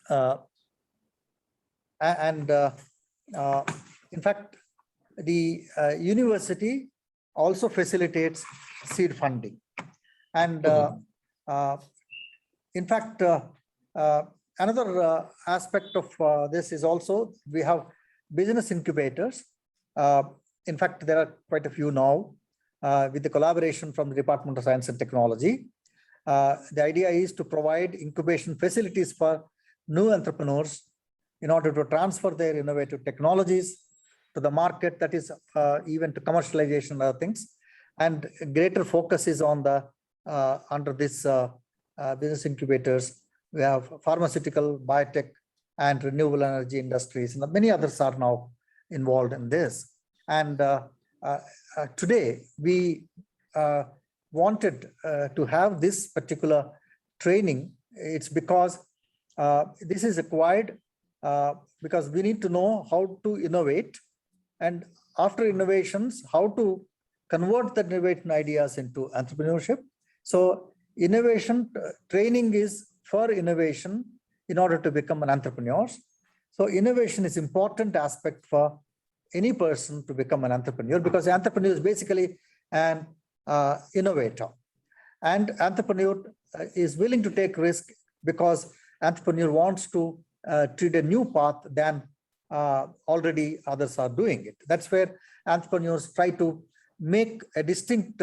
uh, and in fact, the university also facilitates seed funding. And in fact, another aspect of this is also we have business incubators. In fact, there are quite a few now with the collaboration from the Department of Science and Technology. The idea is to provide incubation facilities for new entrepreneurs in order to transfer their innovative technologies to the market, that is even to commercialization and other things. And greater focus is on the under this business incubators. We have pharmaceutical, biotech, and renewable energy industries, and many others are now involved in this. And today we wanted to have this particular training. It's because this is required because we need to know how to innovate, and after innovations, how to convert the innovative ideas into entrepreneurship. So innovation training is for innovation in order to become an entrepreneur. So innovation is important aspect for any person to become an entrepreneur, because the entrepreneur is basically an innovator, and entrepreneur is willing to take risk because entrepreneur wants to treat a new path than already others are doing it. That's where entrepreneurs try to make a distinct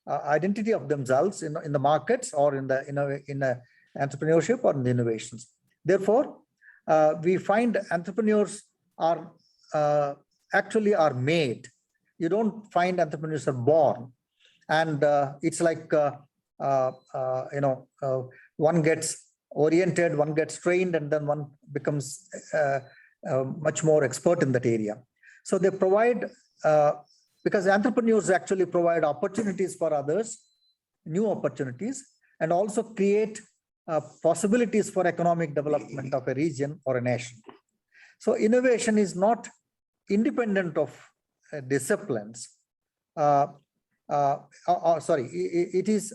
identity of themselves in the markets or in the entrepreneurship or in the innovations. Therefore, we find entrepreneurs are actually are made. You don't find entrepreneurs are born, and it's like one gets oriented, one gets trained, and then one becomes much more expert in that area. So they provide, because entrepreneurs actually provide opportunities for others, new opportunities, and also create possibilities for economic development of a region or a nation. So innovation is not independent of disciplines. It is.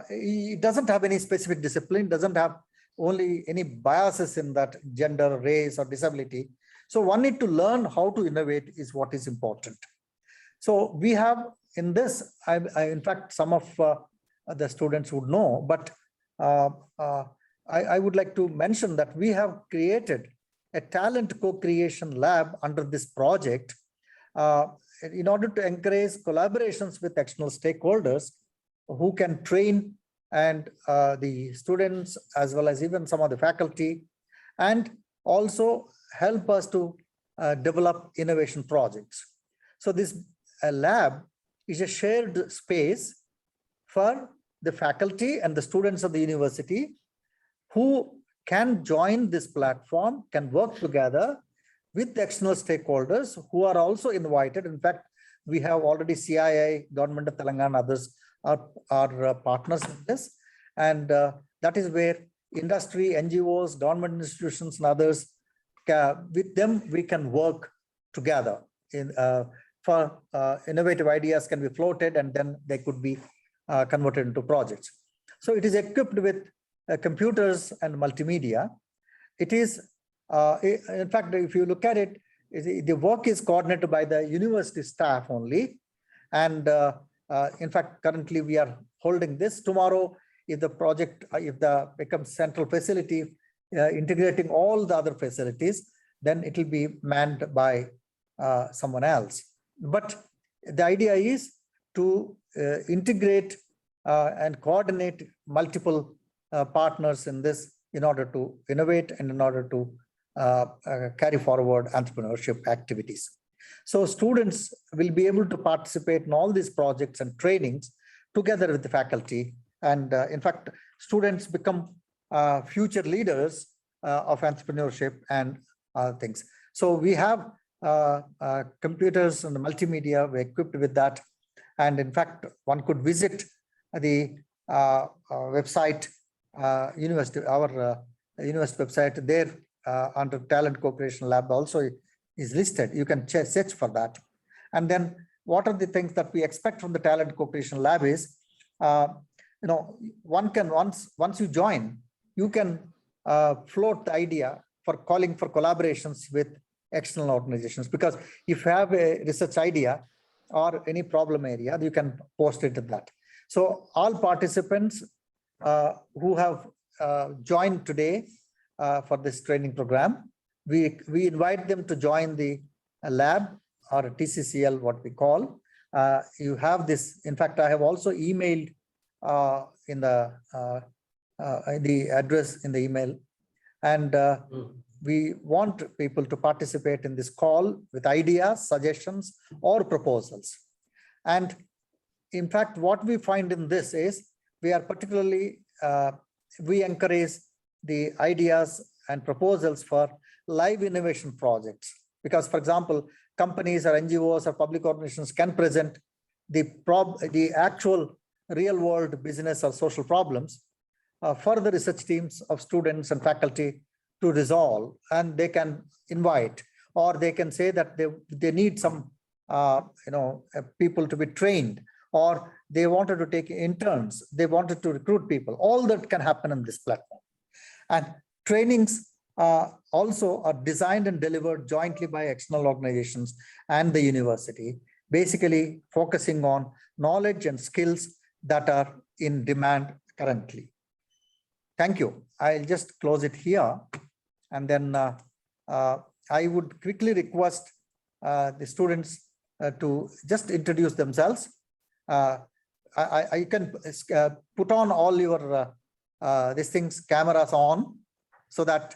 It doesn't have any specific discipline. Doesn't have only any biases in that gender, race, or disability. So one need to learn how to innovate is what is important. So we have in this. In fact, some of the students would know, but I would like to mention that we have created a talent co-creation lab under this project in order to encourage collaborations with external stakeholders who can train and the students as well as even some of the faculty, and also help us to develop innovation projects. So this lab is a shared space for the faculty and the students of the university who can join this platform, can work together with the external stakeholders who are also invited. In fact, we have already CII, Government of Telangana, others are partners in this. And that is where industry, NGOs, government institutions, and others, with them, we can work together for innovative ideas can be floated, and then they could be converted into projects. So it is equipped with computers and multimedia. It is, in fact, if you look at it, the work is coordinated by the university staff only. And in fact, currently we are holding this. Tomorrow, if the project, becomes central facility, integrating all the other facilities, then it will be manned by someone else. But the idea is to integrate and coordinate multiple partners in this in order to innovate and in order to carry forward entrepreneurship activities. So students will be able to participate in all these projects and trainings together with the faculty. And in fact, students become future leaders of entrepreneurship and other things. So we have computers and multimedia, we're equipped with that. And in fact, one could visit the website, university, our university website there under Talent Co-creation Lab also is listed. You can search for that. And then what are the things that we expect from the Talent Co-creation Lab is, one can, once you join, you can float the idea for calling for collaborations with external organizations. Because if you have a research idea or any problem area, you can post it to that. So all participants who have joined today for this training program, we invite them to join the lab or TCCL, what we call. You have this. In fact, I have also emailed in the address in the email, and we want people to participate in this call with ideas, suggestions, or proposals. And in fact, what we find in this is we are particularly, we encourage the ideas and proposals for live innovation projects. Because, for example, companies or NGOs or public organizations can present the actual real world business or social problems for the research teams of students and faculty to resolve, and they can invite, or they can say that they need some people to be trained, or they wanted to take interns, they wanted to recruit people. All that can happen on this platform. And trainings also are designed and delivered jointly by external organizations and the university, basically focusing on knowledge and skills that are in demand currently. Thank you. I'll just close it here. And then I would quickly request the students to just introduce themselves. I can put on all your these things, cameras on, so that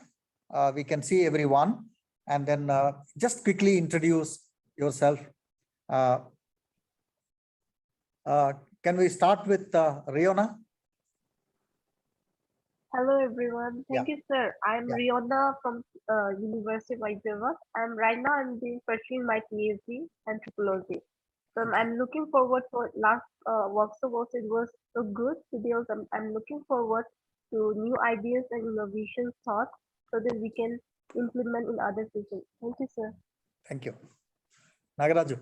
we can see everyone. And then just quickly introduce yourself. Can we start with Riona? Hello everyone. Thank you, sir. I'm Riona from University of Hyderabad. Right now I'm pursuing my PhD anthropology. So I'm looking forward for last workshop also. It was so good today. Also, I'm looking forward to new ideas and innovations thought so that we can implement in other systems. Thank you, sir. Thank you. Nagaraju.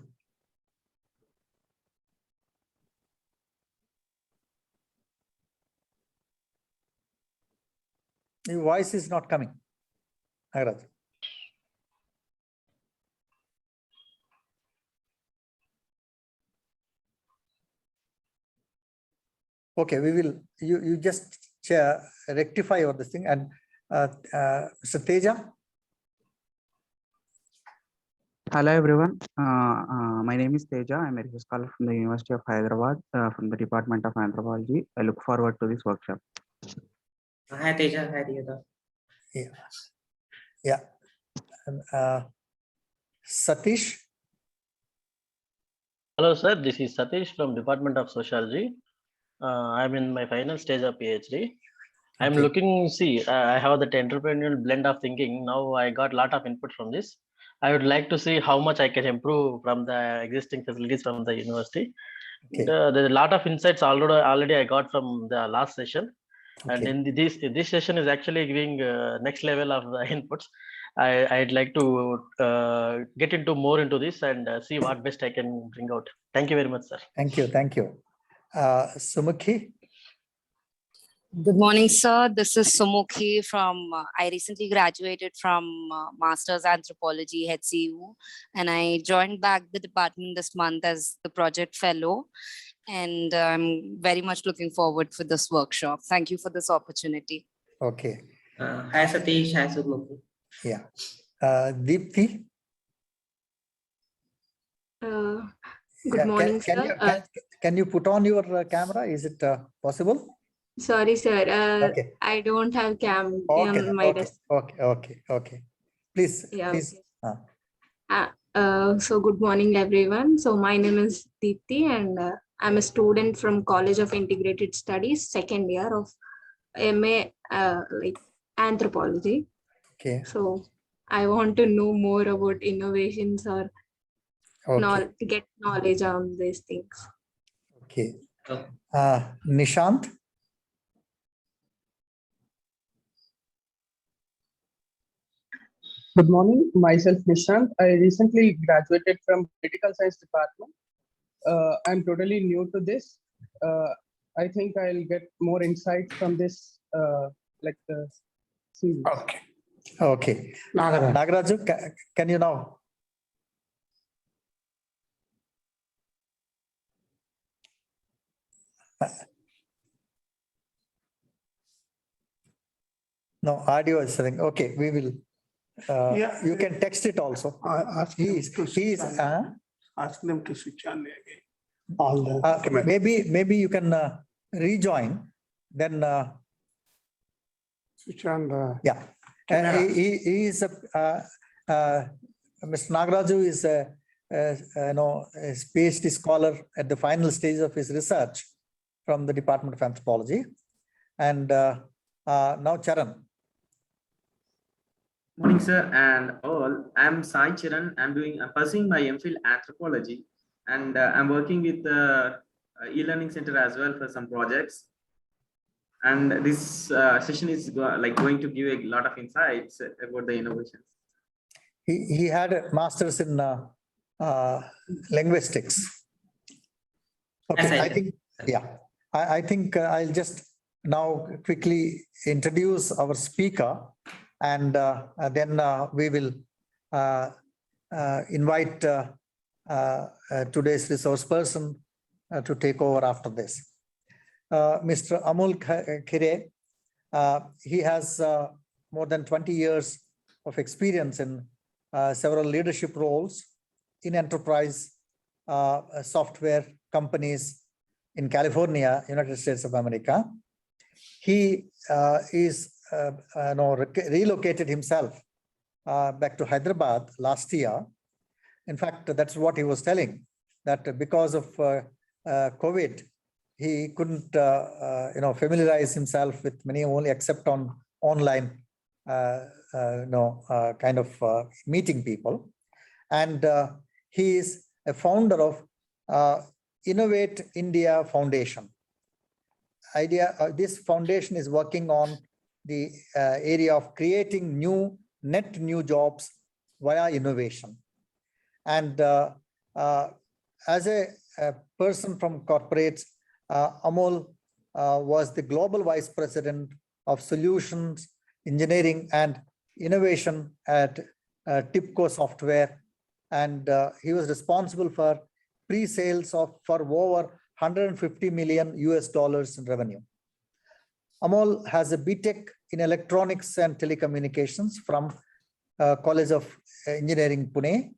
Your voice is not coming. Nagaraj. Okay, we will. You just rectify all this thing. And Mr. Teja. Hello everyone. My name is Teja. I'm a research scholar from the University of Hyderabad, from the Department of Anthropology. I look forward to this workshop. Hi Teja. Hi Teja. Yeah. And, Satish. Hello sir, this is Satish from Department of Sociology. I'm in my final stage of PhD. I'm looking, I have that entrepreneurial blend of thinking. Now I got a lot of input from this. I would like to see how much I can improve from the existing facilities from the university. There's a lot of insights already I got from the last session. And in this session is actually giving next level of the inputs. I'd like to get into more into this and see what best I can bring out. Thank you very much, sir. Thank you. Thank you. Sumukhi. Good morning, sir. This is Sumukhi from, I recently graduated from Master's Anthropology, HCU, and I joined back the department this month as the project fellow. And I'm very much looking forward for this workshop. Thank you for this opportunity. Okay. Hi Satish. Hi Sumukhi. Yeah. Deepthi. Good morning, sir. Can you put on your camera? Is it possible? Sorry, sir. I don't have cam on my desk. Okay. Please. Yeah. Please. So good morning, everyone. So my name is Deepthi, and I'm a student from College of Integrated Studies, second year of MA like anthropology. Okay. So I want to know more about innovations or get knowledge on these things. Okay. Nishant. Good morning, myself Nishant. I recently graduated from Political Science Department. I'm totally new to this. I think I'll get more insights from this, like the Okay. Okay. Nagaraj. Nagaraju, can you now? No, audio is saying, okay, we will, Yeah. you can text it also. Ask them He to switch is, on. Ask them to switch on again. All the. maybe you can rejoin, then, Switch on the. yeah. Camera. He is, Mr. Nagaraju is a PhD scholar at the final stage of his research from the Department of Anthropology. And now Charan. Morning, sir, and all. I'm Sai Charan. I'm pursuing my MPhil anthropology, and I'm working with the e-learning center as well for some projects. And this session is going to give a lot of insights about the innovations. He had a master's in linguistics. Okay, Yes, I I think, yeah, I think I'll just now quickly introduce our speaker, and then we will invite today's resource person to take over after this. Mr. Amol Khire, he has more than 20 years of experience in several leadership roles in enterprise software companies in California, United States of America. He is relocated himself back to Hyderabad last year. In fact, that's what he was telling, that because of COVID, he couldn't familiarize himself with many only except on online kind of meeting people. And he is a founder of Innovate India Foundation. This foundation is working on the area of creating net new jobs via innovation. And as a person from corporates, Amol was the global vice president of solutions, engineering and innovation at TIPCO Software. And he was responsible for pre-sales for over $150 million in revenue. Amol has a BTech in electronics and telecommunications from College of Engineering, Pune,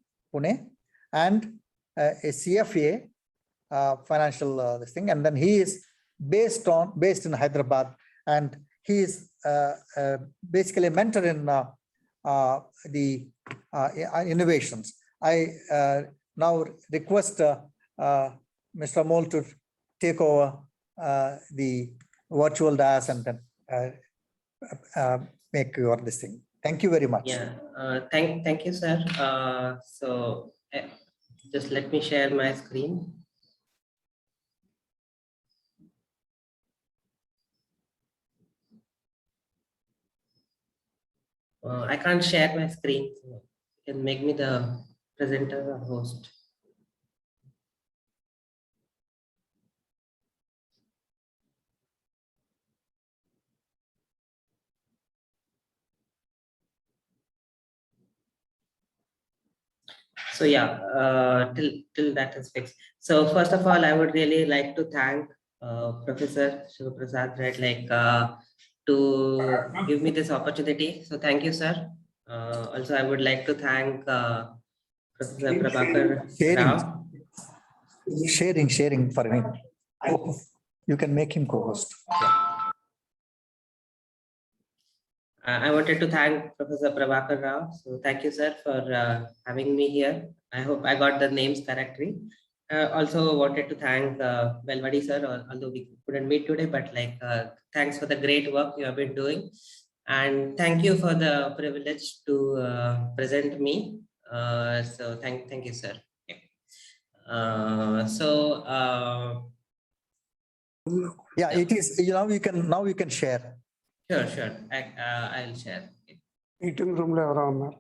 and a CFA, financial this thing. And then he is based in Hyderabad, and he is basically a mentor in the innovations. I now request Mr. Amol to take over the virtual dais and then make your this thing. Thank you very much. Yeah, thank you, sir. So just let me share my screen. I can't share my screen. So you can make me the presenter or host. So yeah, till that is fixed. So first of all, I would really like to thank Professor Shiva Prasad, right, to give me this opportunity. So thank you, sir. Also, I would like to thank Professor Prabhakar Rao. Sharing for him. Oh, you can make him co-host. I wanted to thank Professor Prabhakar Rao. So thank you, sir, for having me here. I hope I got the names correctly. Also wanted to thank Belwadi sir, although we couldn't meet today, but thanks for the great work you have been doing. And thank you for the privilege to present me. So thank you, sir. Okay. Yeah, it is, now you can share. Sure. I'll share. Meeting room le evara unnaru.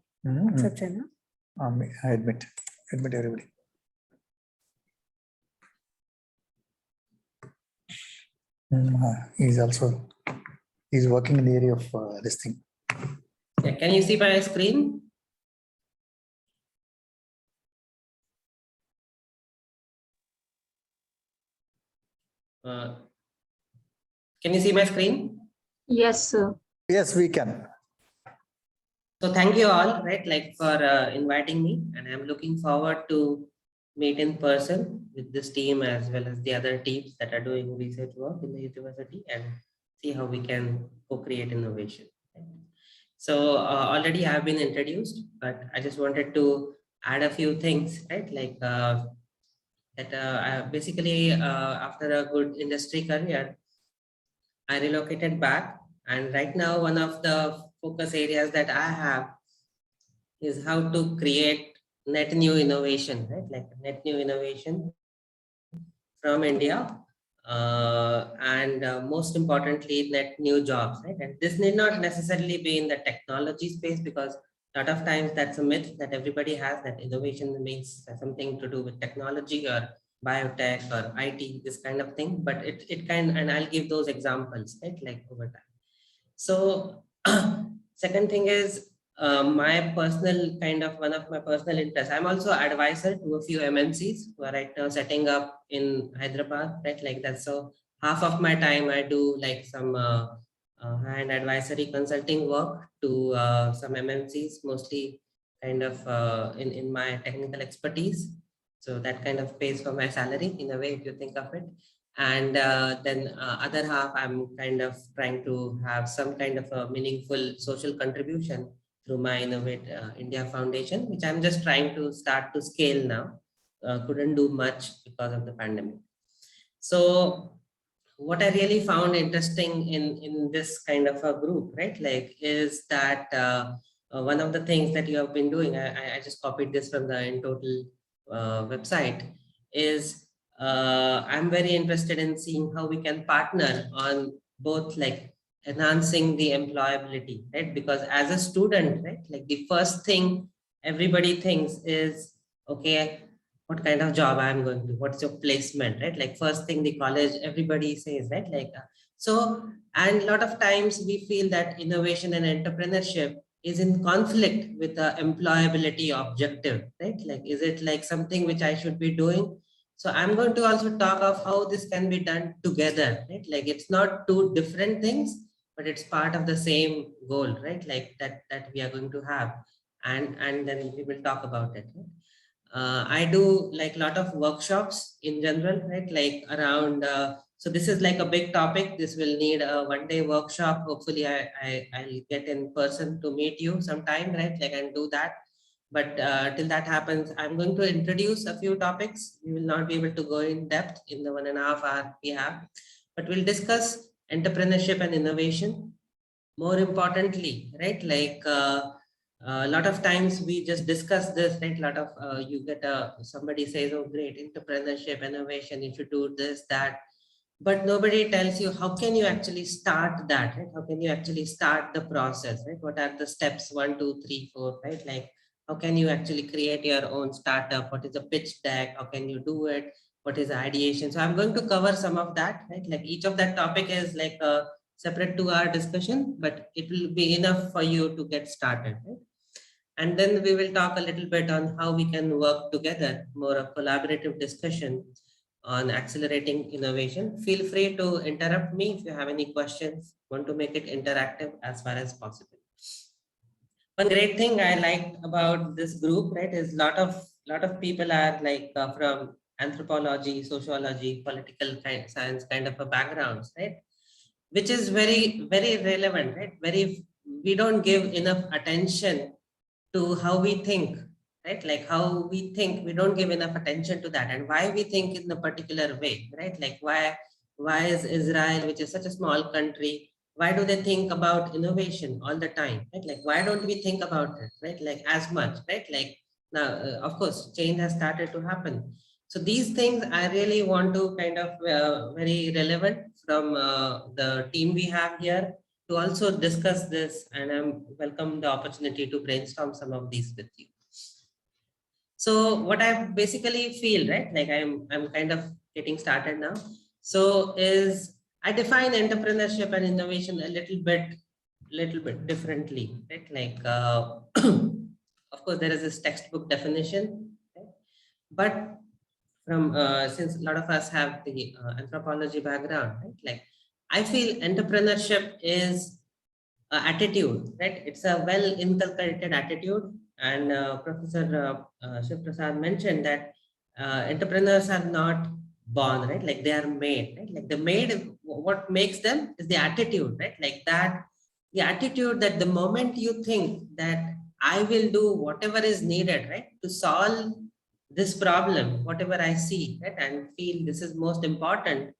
I admit everybody. He's working in the area of this thing. Yeah, can you see my screen? Can you see my screen? Yes, sir. Yes, we can. So thank you all, right, like for inviting me, and I'm looking forward to meet in person with this team as well as the other teams that are doing research work in the university and see how we can co-create innovation. So already I've been introduced, but I just wanted to add a few things, right? Like I basically after a good industry career, I relocated back, and right now one of the focus areas that I have is how to create net new innovation, right? Like net new innovation from India, and most importantly, net new jobs, right? And this need not necessarily be in the technology space, because a lot of times that's a myth that everybody has, that innovation means something to do with technology or biotech or IT, this kind of thing. But it can, and I'll give those examples, right? Like over time. So second thing is my personal one of my personal interests. I'm also advisor to a few MNCs who are right now setting up in Hyderabad, right? Like that. So half of my time I do like some hand advisory consulting work to some MNCs, mostly kind of in my technical expertise. So that kind of pays for my salary in a way, if you think of it. And then other half, I'm kind of trying to have some kind of a meaningful social contribution through my Innovate India Foundation, which I'm just trying to start to scale now. Couldn't do much because of the pandemic. So what I really found interesting in this kind of a group, right, like is that one of the things that you have been doing, I just copied this from the InTotal website, is I'm very interested in seeing how we can partner on both like enhancing the employability, right? Because as a student, right, like the first thing everybody thinks is, okay, what kind of job I'm going to, what's your placement, right? Like first thing the college, everybody says, right? Like, so, and a lot of times we feel that innovation and entrepreneurship is in conflict with the employability objective, right? Like, is it like something which I should be doing? So I'm going to also talk of how this can be done together, right? Like it's not two different things, but it's part of the same goal, right? Like that we are going to have. And then we will talk about it. Right? I do like a lot of workshops in general, right? Like around, so this is like a big topic. This will need a one-day workshop. Hopefully I'll get in person to meet you sometime, right? Like and do that. But till that happens, I'm going to introduce a few topics. We will not be able to go in depth in the 1.5 hours we have, but we'll discuss entrepreneurship and innovation. More importantly, right? Like, a lot of times we just discuss this, right? A lot of you get somebody says, oh great, entrepreneurship, innovation, you should do this, that, but nobody tells you how can you actually start that, right? How can you actually start the process, right? What are the steps 1, 2, 3, 4, right? Like how can you actually create your own startup? What is a pitch deck? How can you do it? What is ideation? So I'm going to cover some of that, right? Like each of that topic is like a separate 2-hour discussion, but it will be enough for you to get started, right? And then we will talk a little bit on how we can work together, more of collaborative discussion on accelerating innovation. Feel free to interrupt me if you have any questions, want to make it interactive as far as possible. One great thing I liked about this group, right, is lot of people are like from anthropology, sociology, political science kind of a backgrounds, right? Which is very, very relevant, right? We don't give enough attention to how we think, right? Like how we think, we don't give enough attention to that, and why we think in a particular way, right? Like why is Israel, which is such a small country, why do they think about innovation all the time, right? Like why don't we think about it, right? Like as much, right? Like now, of course, change has started to happen. So these things I really want to kind of very relevant from the team we have here to also discuss this, and I'm welcome the opportunity to brainstorm some of these with you. So what I basically feel, right, like I'm kind of getting started now. So is I define entrepreneurship and innovation a little bit little bit differently, right? Like, of course, there is this textbook definition, right? But from since a lot of us have the anthropology background, right? Like, I feel entrepreneurship is attitude, right? It's a well inculcated attitude, and Professor Shiv Prasad mentioned that entrepreneurs are not born, right? Like they are made, right? Like the made, what makes them is the attitude, right? Like that, the attitude that the moment you think that I will do whatever is needed, right, to solve this problem, whatever I see, right, and feel this is most important,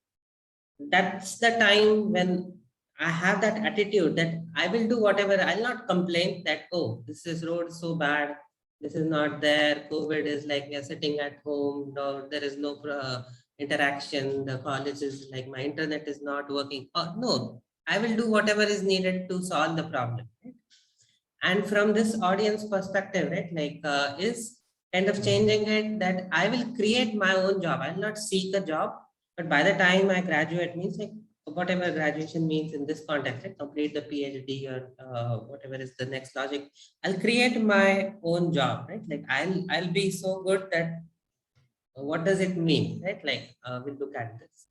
that's the time when I have that attitude that I will do whatever. I'll not complain that, oh, this is road so bad, this is not there, COVID is like we are sitting at home, no, there is no interaction, the college is like my internet is not working. Oh, no, I will do whatever is needed to solve the problem. Right? And from this audience perspective, right, like is kind of changing it that I will create my own job. I'll not seek a job, but by the time I graduate, means like whatever graduation means in this context, right, complete the PhD or whatever is the next logic, I'll create my own job, right? Like I'll be so good that what does it mean, right? Like we'll look at this.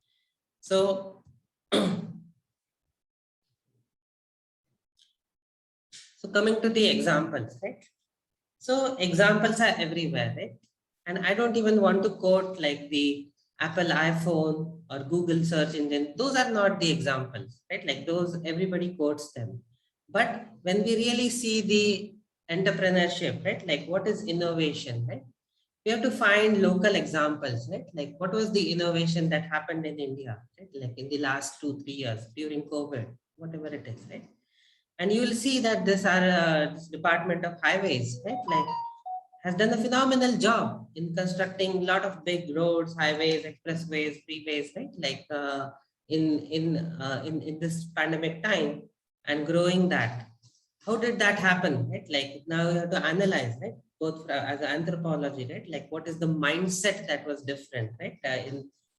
So so coming to the examples, right? So examples are everywhere, right? And I don't even want to quote like the Apple iPhone or Google search engine. Those are not the examples, right? Like those, everybody quotes them. But when we really see the entrepreneurship, right? Like what is innovation, right? We have to find local examples, right? Like what was the innovation that happened in India, right? Like in the last 2-3 years during COVID, whatever it is, right? And you will see that this Department of Highways, right, like has done a phenomenal job in constructing a lot of big roads, highways, expressways, freeways, right, like in this pandemic time, and growing that. How did that happen, right? Like now you have to analyze, right, both as an anthropology, right, like what is the mindset that was different, right,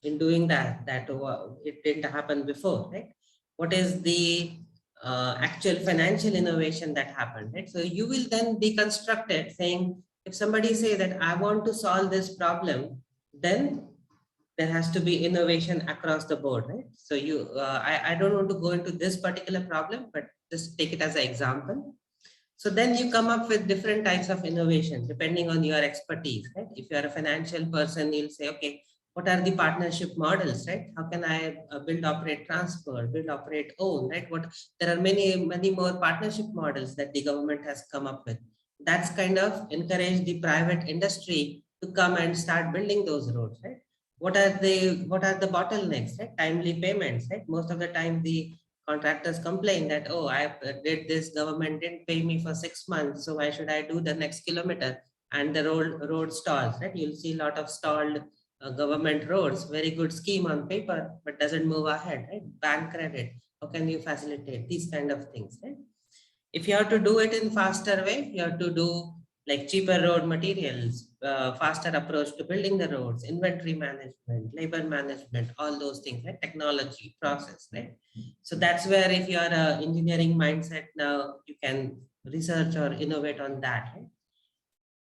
in doing that it didn't happen before, right? What is the actual financial innovation that happened, right? So you will then deconstruct it, saying if somebody say that I want to solve this problem, then there has to be innovation across the board, right? So you, I don't want to go into this particular problem, but just take it as an example. So then you come up with different types of innovation depending on your expertise, right? If you are a financial person, you'll say, okay, what are the partnership models, right? How can I build, operate, transfer, build, operate, own, right? There are many more partnership models that the government has come up with. That's kind of encourage the private industry to come and start building those roads, right? What are the bottlenecks, right? Timely payments, right? Most of the time the contractors complain that, oh, I did this, government didn't pay me for 6 months, so why should I do the next kilometer? And the road stalls, right? You'll see a lot of stalled government roads, very good scheme on paper, but doesn't move ahead, right? Bank credit, how can you facilitate these kind of things, right? If you have to do it in faster way, you have to do like cheaper road materials, faster approach to building the roads, inventory management, labor management, all those things, right? Technology, process, right? So that's where if you are a engineering mindset now, you can research or innovate on that, right?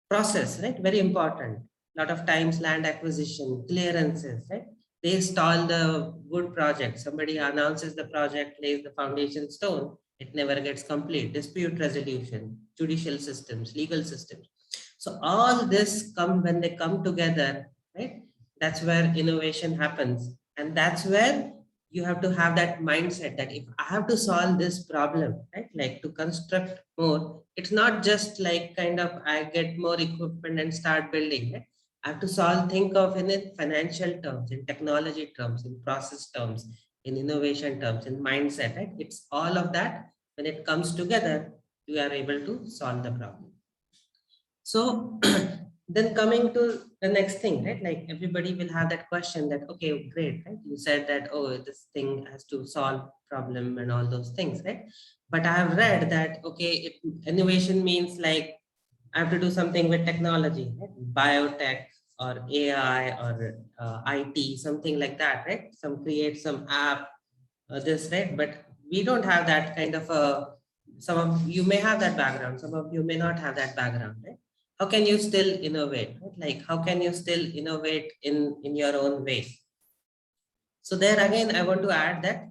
Process, right? Very important. A lot of times land acquisition, clearances, right? They stall the good project. Somebody announces the project, lays the foundation stone, it never gets complete. Dispute resolution, judicial systems, legal systems. So all this come when they come together, right? That's where innovation happens. And that's where you have to have that mindset that if I have to solve this problem, right? Like to construct more, it's not just like kind of I get more equipment and start building, right? I have to think of in it financial terms, in technology terms, in process terms, in innovation terms, in mindset, right? It's all of that. When it comes together, you are able to solve the problem. So then coming to the next thing, right? Like everybody will have that question that, okay, great, right? You said that, oh, this thing has to solve problem and all those things, right? But I have read that, okay, innovation means like I have to do something with technology, right? Biotech or AI or IT, something like that, right? Create some app, this, right? But we don't have that kind of a some of you may have that background, some of you may not have that background, right? How can you still innovate? Right? Like, how can you still innovate in your own way? So there again, I want to add that,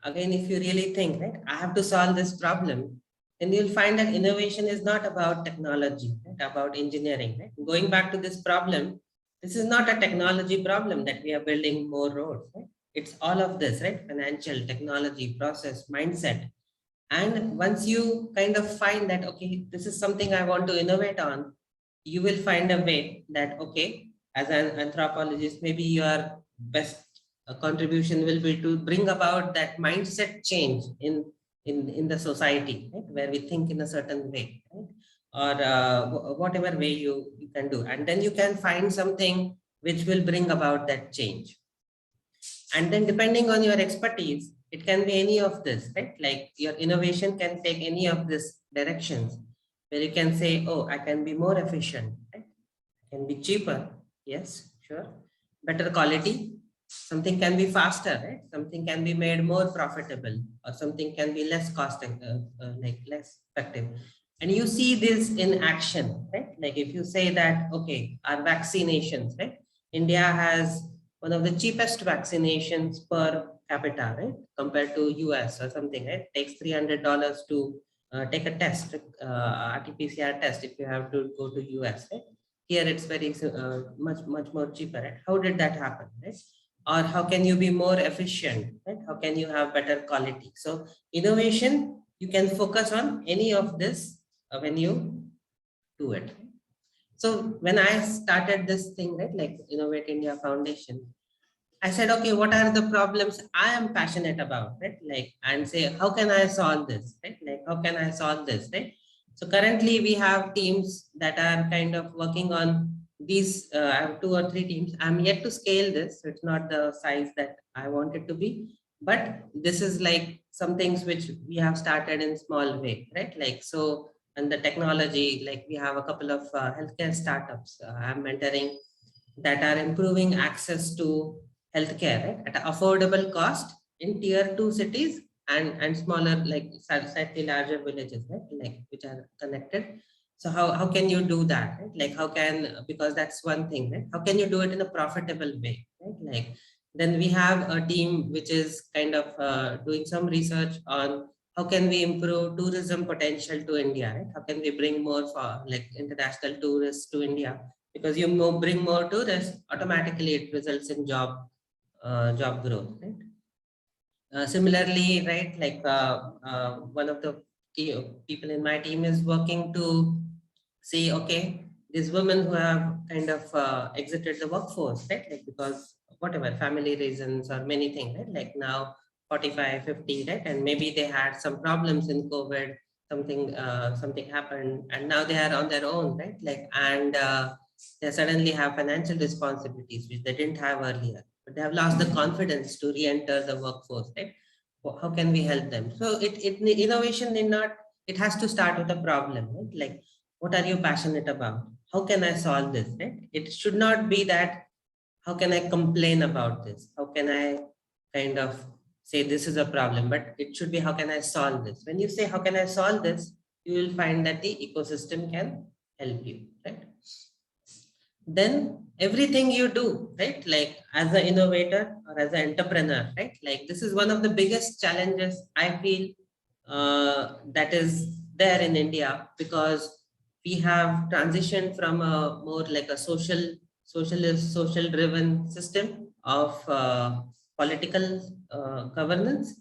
again, if you really think, right, I have to solve this problem, then you'll find that innovation is not about technology, right, about engineering. Right? Going back to this problem, this is not a technology problem that we are building more roads. Right? It's all of this, right? Financial, technology, process, mindset. And once you kind of find that, okay, this is something I want to innovate on, you will find a way that, okay, as an anthropologist, maybe your best contribution will be to bring about that mindset change in the society, right? Where we think in a certain way, right? Or whatever way you can do. And then you can find something which will bring about that change. And then depending on your expertise, it can be any of this, right? Like your innovation can take any of these directions where you can say, oh, I can be more efficient, right? I can be cheaper. Yes, sure. Better quality. Something can be faster, right? Something can be made more profitable, or something can be less like less effective. And you see this in action, right? Like if you say that, okay, our vaccinations, right? India has one of the cheapest vaccinations per capita, right? Compared to US or something, right? It takes $300 to take a test, RT-PCR test if you have to go to US, right? Here it's very much more cheaper, right? How did that happen, right? Or how can you be more efficient, right? How can you have better quality? So innovation, you can focus on any of this when you do it. So when I started this thing, right, like Innovate India Foundation, I said, okay, what are the problems I am passionate about, right? Like, and say, how can I solve this, right? Like, how can I solve this, right? So currently we have teams that are kind of working on these. I have 2 or 3 teams. I'm yet to scale this. So it's not the size that I want it to be, but this is like some things which we have started in small way, right? Like, so, and the technology, like we have a couple of healthcare startups I'm mentoring that are improving access to healthcare, right, at an affordable cost in tier 2 cities and smaller, like slightly larger villages, right, like which are connected. So how can you do that, right? Like how can, because that's one thing, right? How can you do it in a profitable way, right? Like then we have a team which is kind of doing some research on how can we improve tourism potential to India, right? How can we bring more for like international tourists to India? Because you bring more tourists, automatically it results in job growth, right? Similarly, right, like one of the people in my team is working to see, okay, these women who have kind of exited the workforce, right, like because whatever family reasons or many things, right, like now 45, 50, right, and maybe they had some problems in COVID, something happened, and now they are on their own, right, like, and they suddenly have financial responsibilities which they didn't have earlier, but they have lost the confidence to re-enter the workforce, right? How can we help them? So innovation need not, it has to start with a problem, right? Like, what are you passionate about? How can I solve this, right? It should not be that, how can I complain about this? How can I kind of say this is a problem, but it should be, how can I solve this? When you say, how can I solve this? You will find that the ecosystem can help you, right? Then everything you do, right, like as an innovator or as an entrepreneur, right, like this is one of the biggest challenges I feel that is there in India, because we have transitioned from a more like a social driven system of political governance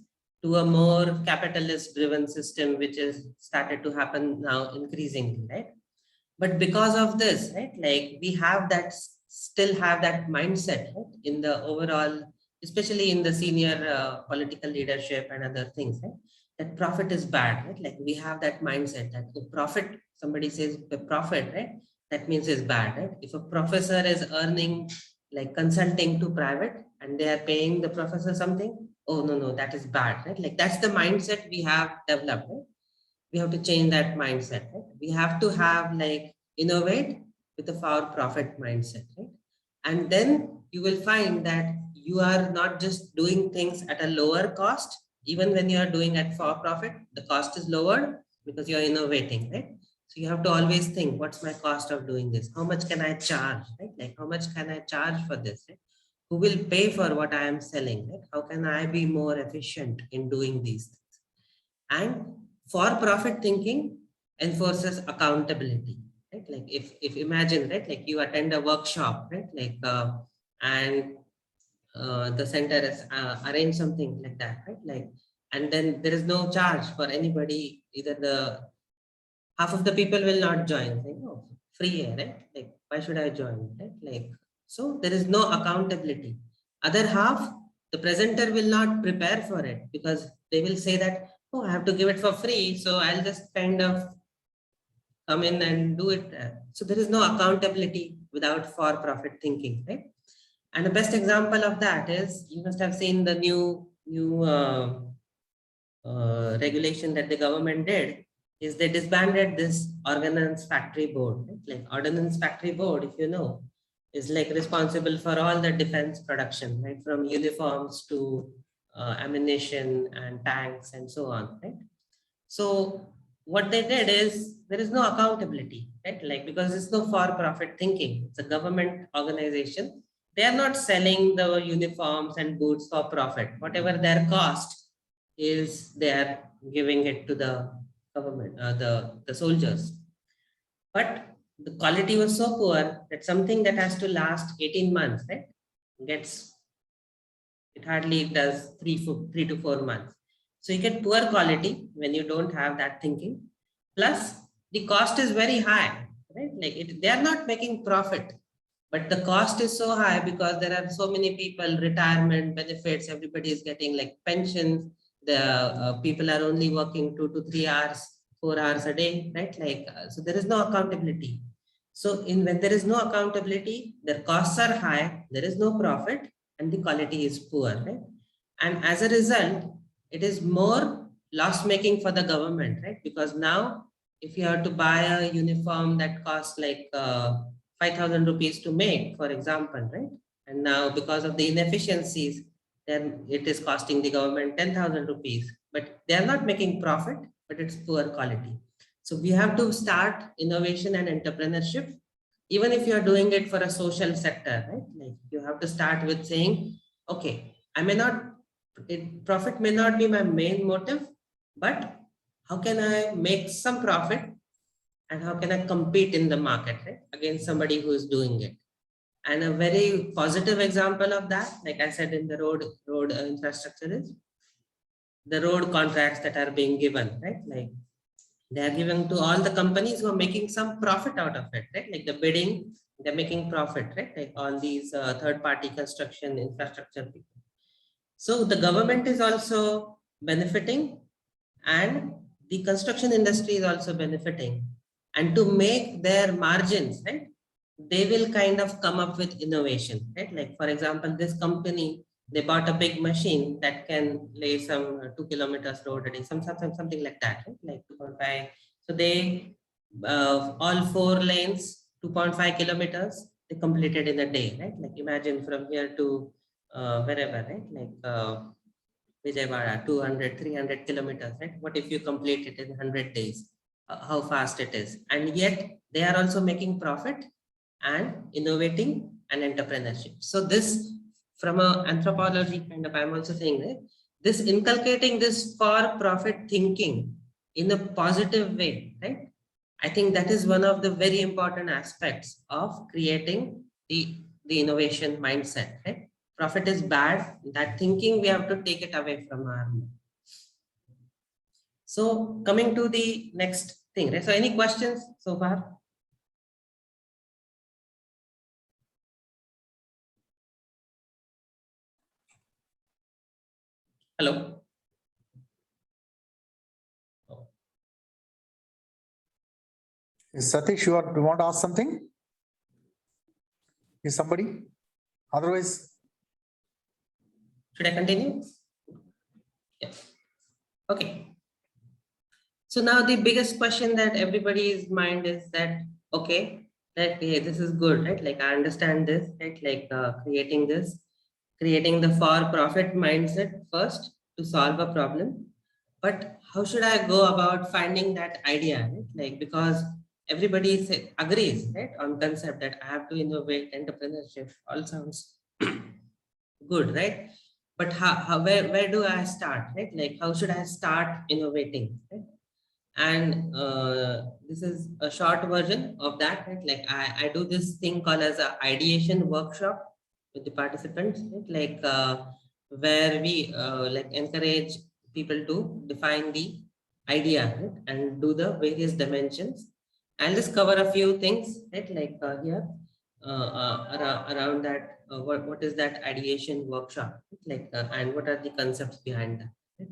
to a more capitalist driven system, which is started to happen now increasingly, right? But because of this, right, like we have that, still have that mindset, right, in the overall, especially in the senior political leadership and other things, right, that profit is bad, right? Like we have that mindset that the profit, somebody says the profit, right, that means is bad, right? If a professor is earning like consulting to private and they are paying the professor something, oh no, that is bad, right? Like that's the mindset we have developed, right? We have to change that mindset, right? We have to have like innovate with a for-profit mindset, right? And then you will find that you are not just doing things at a lower cost, even when you are doing at for profit, the cost is lowered because you are innovating, right? So you have to always think, what's my cost of doing this? How much can I charge, right? Like how much can I charge for this, right? Who will pay for what I am selling, right? How can I be more efficient in doing these things? And for profit thinking enforces accountability, right? Like if imagine, right, like you attend a workshop, right, like and the center has arranged something like that, right, like, and then there is no charge for anybody, either the half of the people will not join, saying, oh, free, right, like why should I join, right? Like, so there is no accountability. Other half, the presenter will not prepare for it because they will say that, oh, I have to give it for free, so I'll just kind of come in and do it. So there is no accountability without for-profit thinking, right? And the best example of that is, you must have seen the new regulation that the government did, is they disbanded this Ordnance Factory Board. Right? Like Ordnance Factory Board, if you know, is like responsible for all the defense production, right? From uniforms to ammunition and tanks and so on, right? So what they did is, there is no accountability, right? Like, because it's no for-profit thinking, it's a government organization. They are not selling the uniforms and boots for profit. Whatever their cost is, they are giving it to the government, the soldiers. But the quality was so poor that something that has to last 18 months, right, it hardly does 3 to 4 months. So you get poor quality when you don't have that thinking. Plus the cost is very high, right? Like they are not making profit, but the cost is so high because there are so many people, retirement benefits, everybody is getting like pensions. The people are only working 2 to 3 hours, 4 hours a day, right? Like, so there is no accountability. So when there is no accountability, their costs are high, there is no profit, and the quality is poor, right? And as a result, it is more loss making for the government, right? Because now if you have to buy a uniform that costs like 5,000 rupees to make, for example, right? And now because of the inefficiencies, then it is costing the government 10,000 rupees, but they are not making profit, but it's poor quality. So we have to start innovation and entrepreneurship, even if you're doing it for a social sector, right? Like you have to start with saying, okay, profit may not be my main motive, but how can I make some profit and how can I compete in the market, right, against somebody who is doing it? And a very positive example of that, like I said, in the road infrastructure, is the road contracts that are being given, right? Like they are given to all the companies who are making some profit out of it, right? Like the bidding, they're making profit, right? Like all these third-party construction infrastructure people. So the government is also benefiting and the construction industry is also benefiting. And to make their margins, right, they will kind of come up with innovation, right? Like for example, this company, they bought a big machine that can lay some 2 kilometers road a day, something like that, right? Like 2.5. So they, all 4 lanes, 2.5 kilometers, they completed in a day, right? Like imagine from here to wherever, right? Like Vijayawada, 200, 300 kilometers, right? What if you complete it in 100 days? How fast it is. And yet they are also making profit and innovating and entrepreneurship. So this, from an anthropology kind of, I'm also saying that this inculcating this for profit thinking in a positive way, right? I think that is one of the very important aspects of creating the innovation mindset, right? Profit is bad, that thinking we have to take it away from our mind. So coming to the next thing, right? So any questions so far? Hello. Satish, you want to ask something? Is somebody? Otherwise, should I continue? Yeah. Okay. So now the biggest question that everybody's mind is that, okay, that hey, this is good, right? Like I understand this, right? Like creating the for-profit mindset first, to solve a problem, but how should I go about finding that idea, right? Like, because everybody agrees, right, on concept that I have to innovate, entrepreneurship, all sounds good, right? But where do I start, right? Like, how should I start innovating, right? And this is a short version of that, right? Like I do this thing called as a ideation workshop with the participants, right? Like where we like encourage people to define the idea, right? And do the various dimensions. I'll just cover a few things, right? Like here around that, what is that ideation workshop, like and what are the concepts behind that, right?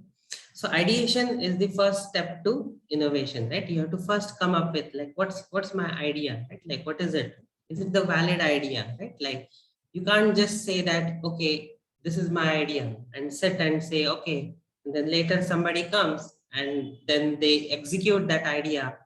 So ideation is the first step to innovation, right? You have to first come up with like, what's my idea, right? Like, what is it? Is it the valid idea, right? Like, you can't just say that, okay, this is my idea, and sit and say, okay, and then later somebody comes and then they execute that idea,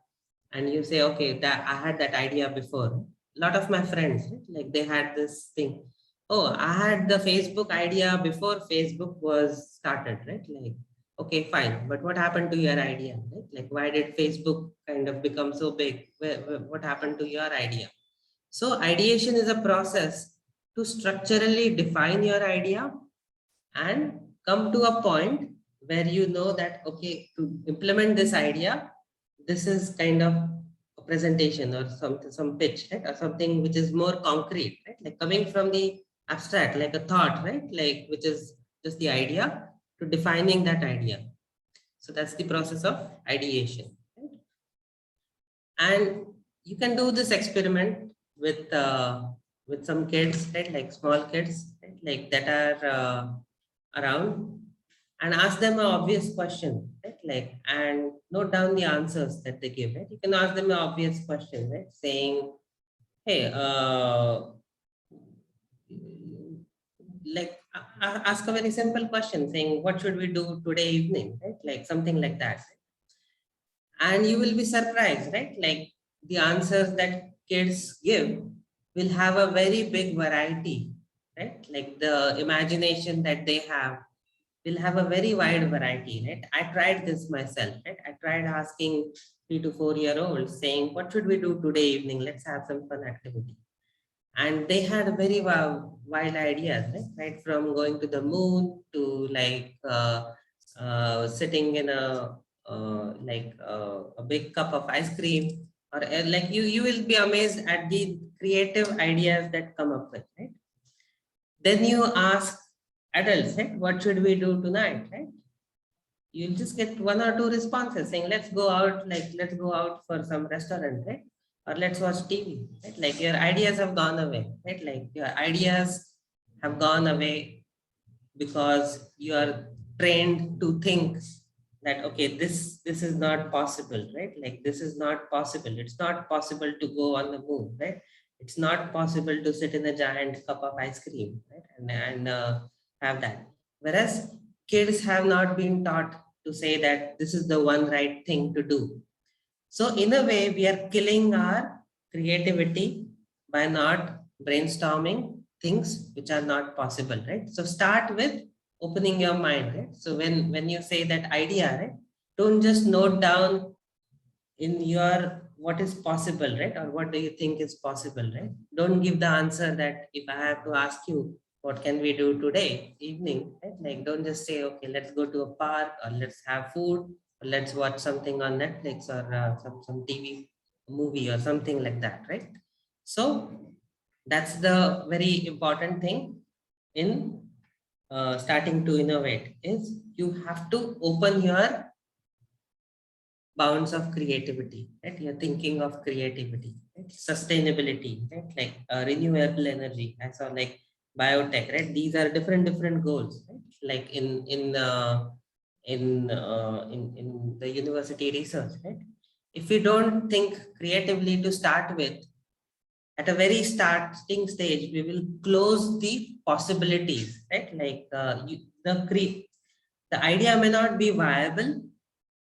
and you say, okay, that I had that idea before. A lot of my friends, right? Like they had this thing. Oh, I had the Facebook idea before Facebook was started, right? Like, okay, fine. But what happened to your idea? Right? Like, why did Facebook kind of become so big? What happened to your idea? So ideation is a process to structurally define your idea and come to a point where you know that, okay, to implement this idea, this is kind of a presentation or some pitch, right? Or something which is more concrete, right? Like coming from the abstract, like a thought, right? Like, which is just the idea, to defining that idea. So that's the process of ideation, right? And you can do this experiment with some kids, right? Like small kids, right? Like that are around, and ask them an obvious question, right? Like, and note down the answers that they give, right? You can ask them an obvious question, right? Saying, hey, like ask a very simple question saying, what should we do today evening, right? Like something like that. And you will be surprised, right? Like the answers that kids give will have a very big variety, right? Like the imagination that they have will have a very wide variety, right? I tried this myself, right? I tried asking 3 to 4 year olds saying, what should we do today evening? Let's have some fun activity. And they had very wild ideas, right? From going to the moon to like sitting in a big cup of ice cream, or like you will be amazed at the creative ideas that come up with, right? Then you ask adults, right? What should we do tonight, right? You'll just get 1 or 2 responses saying, let's go out, like let's go out for some restaurant, right? Or let's watch TV, right? Like your ideas have gone away, right? Like your ideas have gone away because you are trained to think that, okay, this is not possible, right? Like this is not possible. It's not possible to go on the moon, right? It's not possible to sit in a giant cup of ice cream, right? And have that. Whereas kids have not been taught to say that this is the one right thing to do. So in a way, we are killing our creativity by not brainstorming things which are not possible, right? So start with opening your mind, right? So when you say that idea, right, don't just note down in your what is possible, right? Or what do you think is possible, right? Don't give the answer that if I have to ask you, what can we do today evening, right? Like don't just say, okay, let's go to a park, or let's have food, or let's watch something on Netflix, or some TV movie or something like that, right? So that's the very important thing in starting to innovate, is you have to open your bounds of creativity, right? You're thinking of creativity, right? Sustainability, right? Like renewable energy. I saw like biotech, right? These are different goals, right? Like in the university research, right? If we don't think creatively to start with, at a very starting stage, we will close the possibilities, right? Like the idea may not be viable,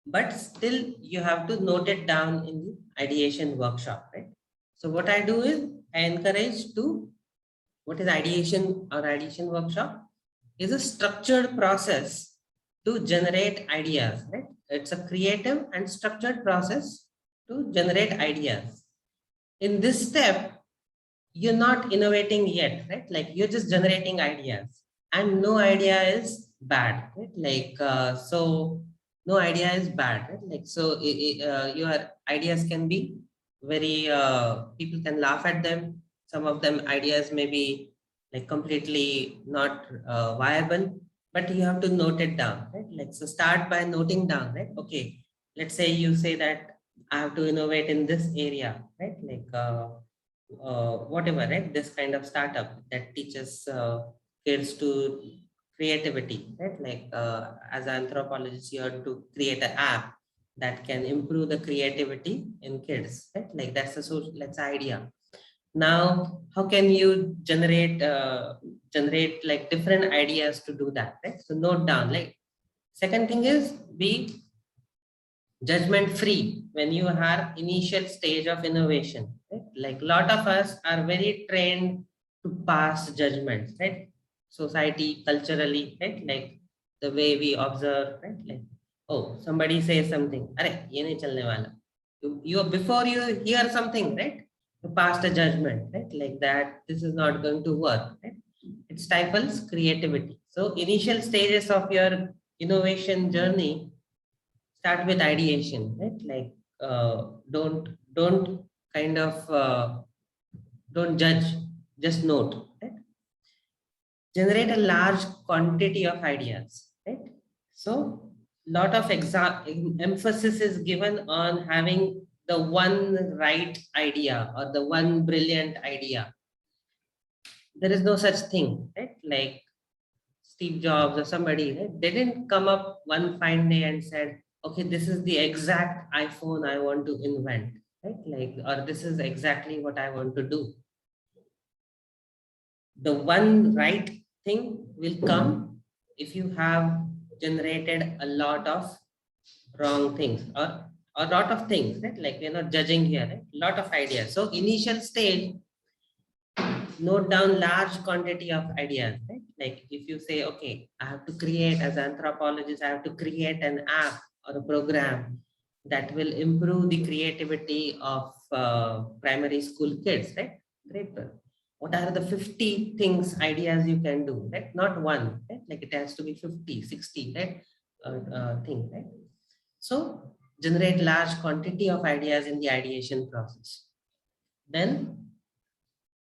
but still you have to note it down in the ideation workshop, right? So what I do is I encourage to, what is ideation or ideation workshop is a structured process to generate ideas, right? It's a creative and structured process to generate ideas. In this step, you're not innovating yet, right? Like you're just generating ideas, and no idea is bad, right? Like, so no idea is bad, right? Like, so your ideas can be very, people can laugh at them. Some of them ideas may be like completely not viable, but you have to note it down, right? Like, so start by noting down, right? Okay, let's say you say that I have to innovate in this area, right? Like, whatever, right? This kind of startup that teaches kids to creativity, right? Like, as an anthropologist, you have to create an app that can improve the creativity in kids, right? Like that's a social, that's an idea. Now, how can you generate like different ideas to do that, right? So note down. Like, second thing is be judgment free when you have initial stage of innovation, right? Like a lot of us are very trained to pass judgments, right? Society, culturally, right? Like the way we observe, right? Like, oh, somebody says something, "Arey, ye nahi chalne wala." You before you hear something, right? You pass a judgment, right? Like that, this is not going to work, right? It stifles creativity. So initial stages of your innovation journey start with ideation, right? Like, don't kind of don't judge, just note, right? Generate a large quantity of ideas, right? So lot of emphasis is given on having the one right idea or the one brilliant idea. There is no such thing, right? Like Steve Jobs or somebody, right? They didn't come up one fine day and said, okay, this is the exact iPhone I want to invent, right? Like, or this is exactly what I want to do. The one right thing will come if you have generated a lot of wrong things or a lot of things, right? Like, we're not judging here, right? A lot of ideas. So initial stage, note down large quantity of ideas, right? Like if you say, okay, I have to create, as an anthropologist, I have to create an app or a program that will improve the creativity of primary school kids, right? Great. What are the 50 things, ideas you can do, right? Not one, right? Like it has to be 50, 60, right? Thing, right? So generate large quantity of ideas in the ideation process. Then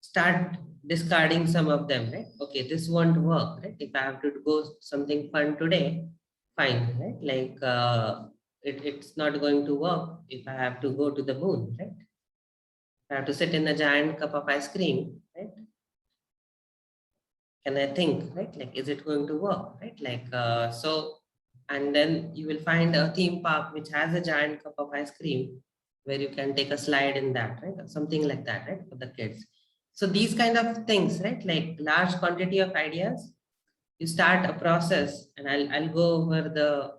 start discarding some of them, right? Okay, this won't work, right? If I have to go something fun today, fine, right? Like it's not going to work if I have to go to the moon, right? I have to sit in a giant cup of ice cream, right? Can I think, right? Like, is it going to work, right? Like, so, and then you will find a theme park which has a giant cup of ice cream where you can take a slide in that, right? Or something like that, right? For the kids. So these kind of things, right? Like large quantity of ideas, you start a process, and I'll go over the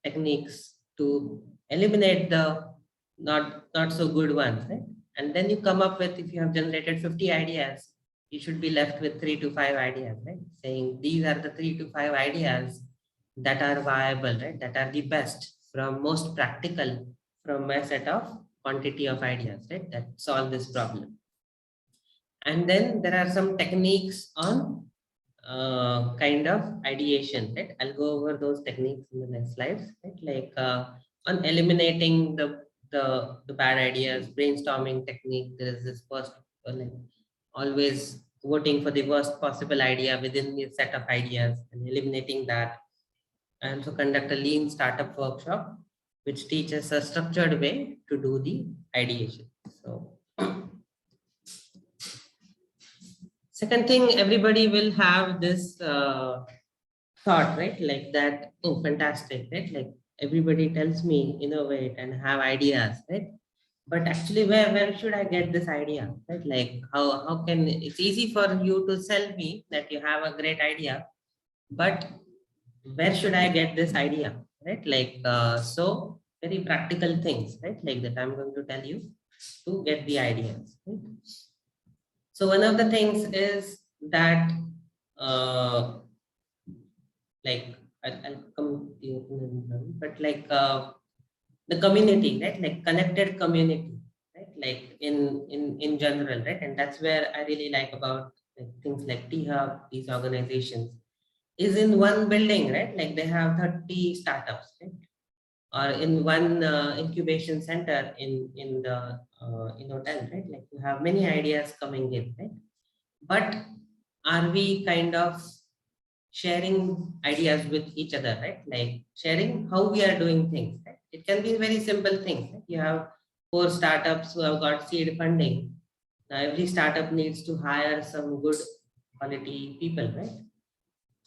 techniques to eliminate the not so good ones, right? And then you come up with, if you have generated 50 ideas, you should be left with 3 to 5 ideas, right? Saying these are the 3 to 5 ideas that are viable, right? That are the best from most practical from a set of quantity of ideas, right? That solve this problem. And then there are some techniques on kind of ideation, right? I'll go over those techniques in the next slides, right? Like on eliminating the bad ideas, brainstorming technique. There is this first, like always voting for the worst possible idea within the set of ideas and eliminating that. And so conduct a lean startup workshop, which teaches a structured way to do the ideation. So second thing, everybody will have this thought, right? Like that, oh, fantastic, right? Like everybody tells me innovate and have ideas, right? But actually, where should I get this idea, right? Like how can, it's easy for you to sell me that you have a great idea, but where should I get this idea, right? Like, so very practical things, right? Like that I'm going to tell you to get the ideas, right? So one of the things is that like I'll come to you in a moment, but like the community, right? Like connected community, right? Like in general, right? And that's where I really like about like, things like T-Hub, these organizations is in one building, right? Like they have 30 startups, right? Or in one incubation center in the hotel, right? Like you have many ideas coming in, right? But are we kind of sharing ideas with each other, right? Like sharing how we are doing things, right? It can be very simple things. Right? You have 4 startups who have got seed funding. Now every startup needs to hire some good quality people, right?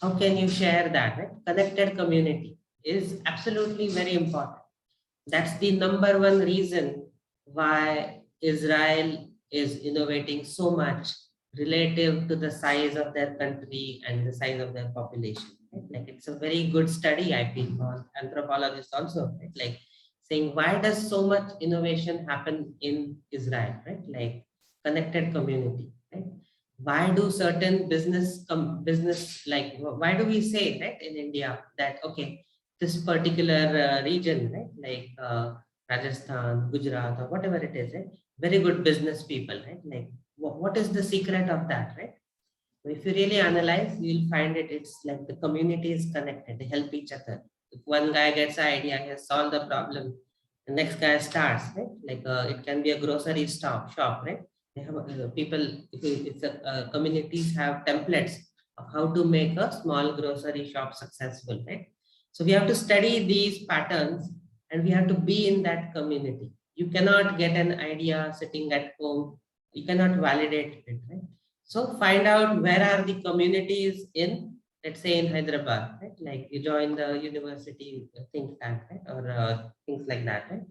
How can you share that, right? Connected community is absolutely very important. That's the number one reason why Israel is innovating so much relative to the size of their country and the size of their population. Right? Like it's a very good study, I feel, for anthropologists also, right? Like saying why does so much innovation happen in Israel, right? Like connected community, right? Why do certain business like why do we say, right, in India that okay, this particular region, right, like Rajasthan, Gujarat, or whatever it is, right, very good business people, right? Like what is the secret of that, right? If you really analyze, you'll find it's like the community is connected, they help each other. If one guy gets an idea, he has solved the problem, the next guy starts, right? Like it can be a grocery shop, right? They have people, communities have templates of how to make a small grocery shop successful, right? So we have to study these patterns and we have to be in that community. You cannot get an idea sitting at home. You cannot validate it, right? So find out where are the communities in, let's say in Hyderabad, right? Like you join the university think tank, right? Or things like that, right?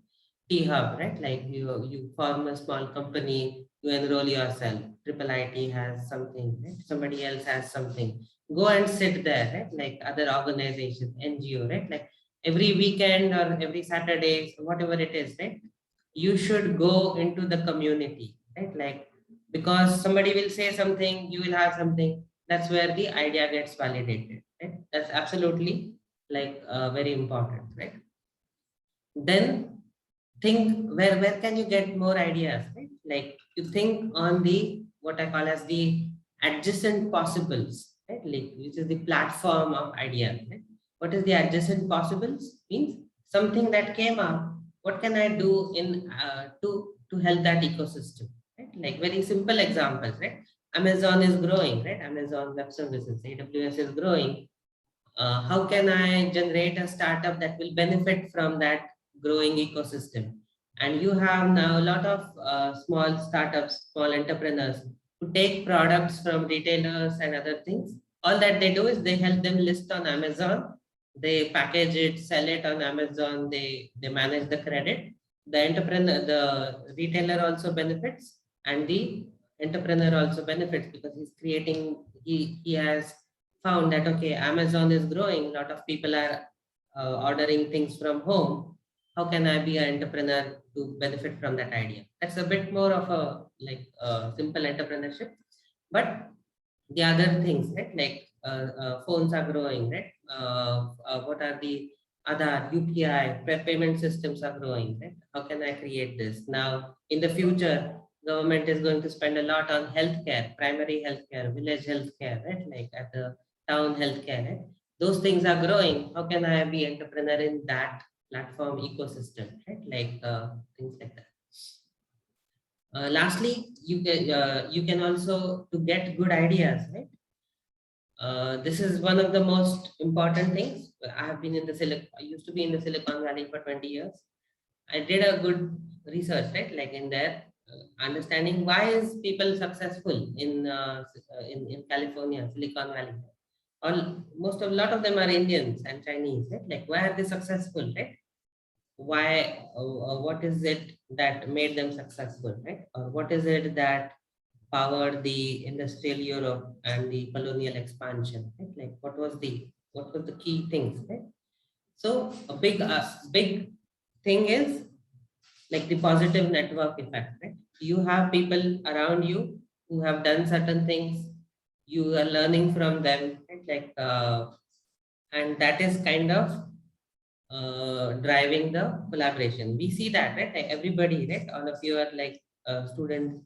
T-Hub, right? Like you form a small company, you enroll yourself. Triple IT has something, right? Somebody else has something. Go and sit there, right? Like other organizations, NGO, right? Like every weekend or every Saturday, whatever it is, right? You should go into the community, right? Like because somebody will say something, you will have something. That's where the idea gets validated, right? That's absolutely like very important, right? Then think where can you get more ideas, right? Like you think on the what I call as the adjacent possibles, right? Like which is the platform of ideas, right? What is the adjacent possibles? Means something that came up. What can I do in to help that ecosystem? Right? Like very simple examples, right? Amazon is growing, right? Amazon Web Services, AWS is growing. How can I generate a startup that will benefit from that growing ecosystem? And you have now a lot of small startups, small entrepreneurs who take products from retailers and other things. All that they do is they help them list on Amazon. They package it, sell it on Amazon. They manage the credit. The entrepreneur, the retailer also benefits, and the entrepreneur also benefits because he's creating. He has found that okay, Amazon is growing. A lot of people are ordering things from home. How can I be an entrepreneur to benefit from that idea? That's a bit more of a like simple entrepreneurship, but the other things, right? Like phones are growing, right? What are the other UPI payment systems are growing, right? How can I create this? Now, in the future, government is going to spend a lot on healthcare, primary healthcare, village healthcare, right? Like at the town healthcare, right? Those things are growing. How can I be entrepreneur in that platform ecosystem, right? Like things like that. Lastly, you can also to get good ideas, right? This is one of the most important things. I have been in the I used to be in the Silicon Valley for 20 years. I did a good research, right? Like in there, understanding why is people successful in California, Silicon Valley. Most of a lot of them are Indians and Chinese, right? Like why are they successful, right? Why? What is it that made them successful, right? Or what is it that powered the industrial Europe and the colonial expansion, right? Like what was the key things, right? So a big thing is like the positive network effect, right? You have people around you who have done certain things, you are learning from them, right? Like and that is kind of driving the collaboration. We see that, right? Like everybody, right? All of you are like students.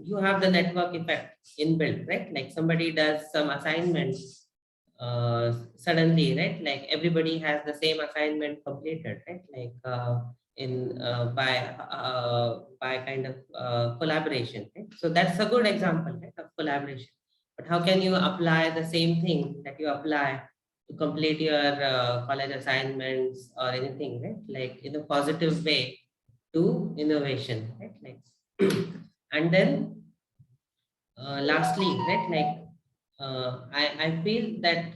You have the network effect inbuilt, right? Like somebody does some assignment suddenly, right? Like everybody has the same assignment completed, right? Like by kind of collaboration, right? So that's a good example, right, of collaboration. But how can you apply the same thing that you apply to complete your college assignments or anything, right? Like in a positive way to innovation, right? Like and then lastly, right? Like I feel that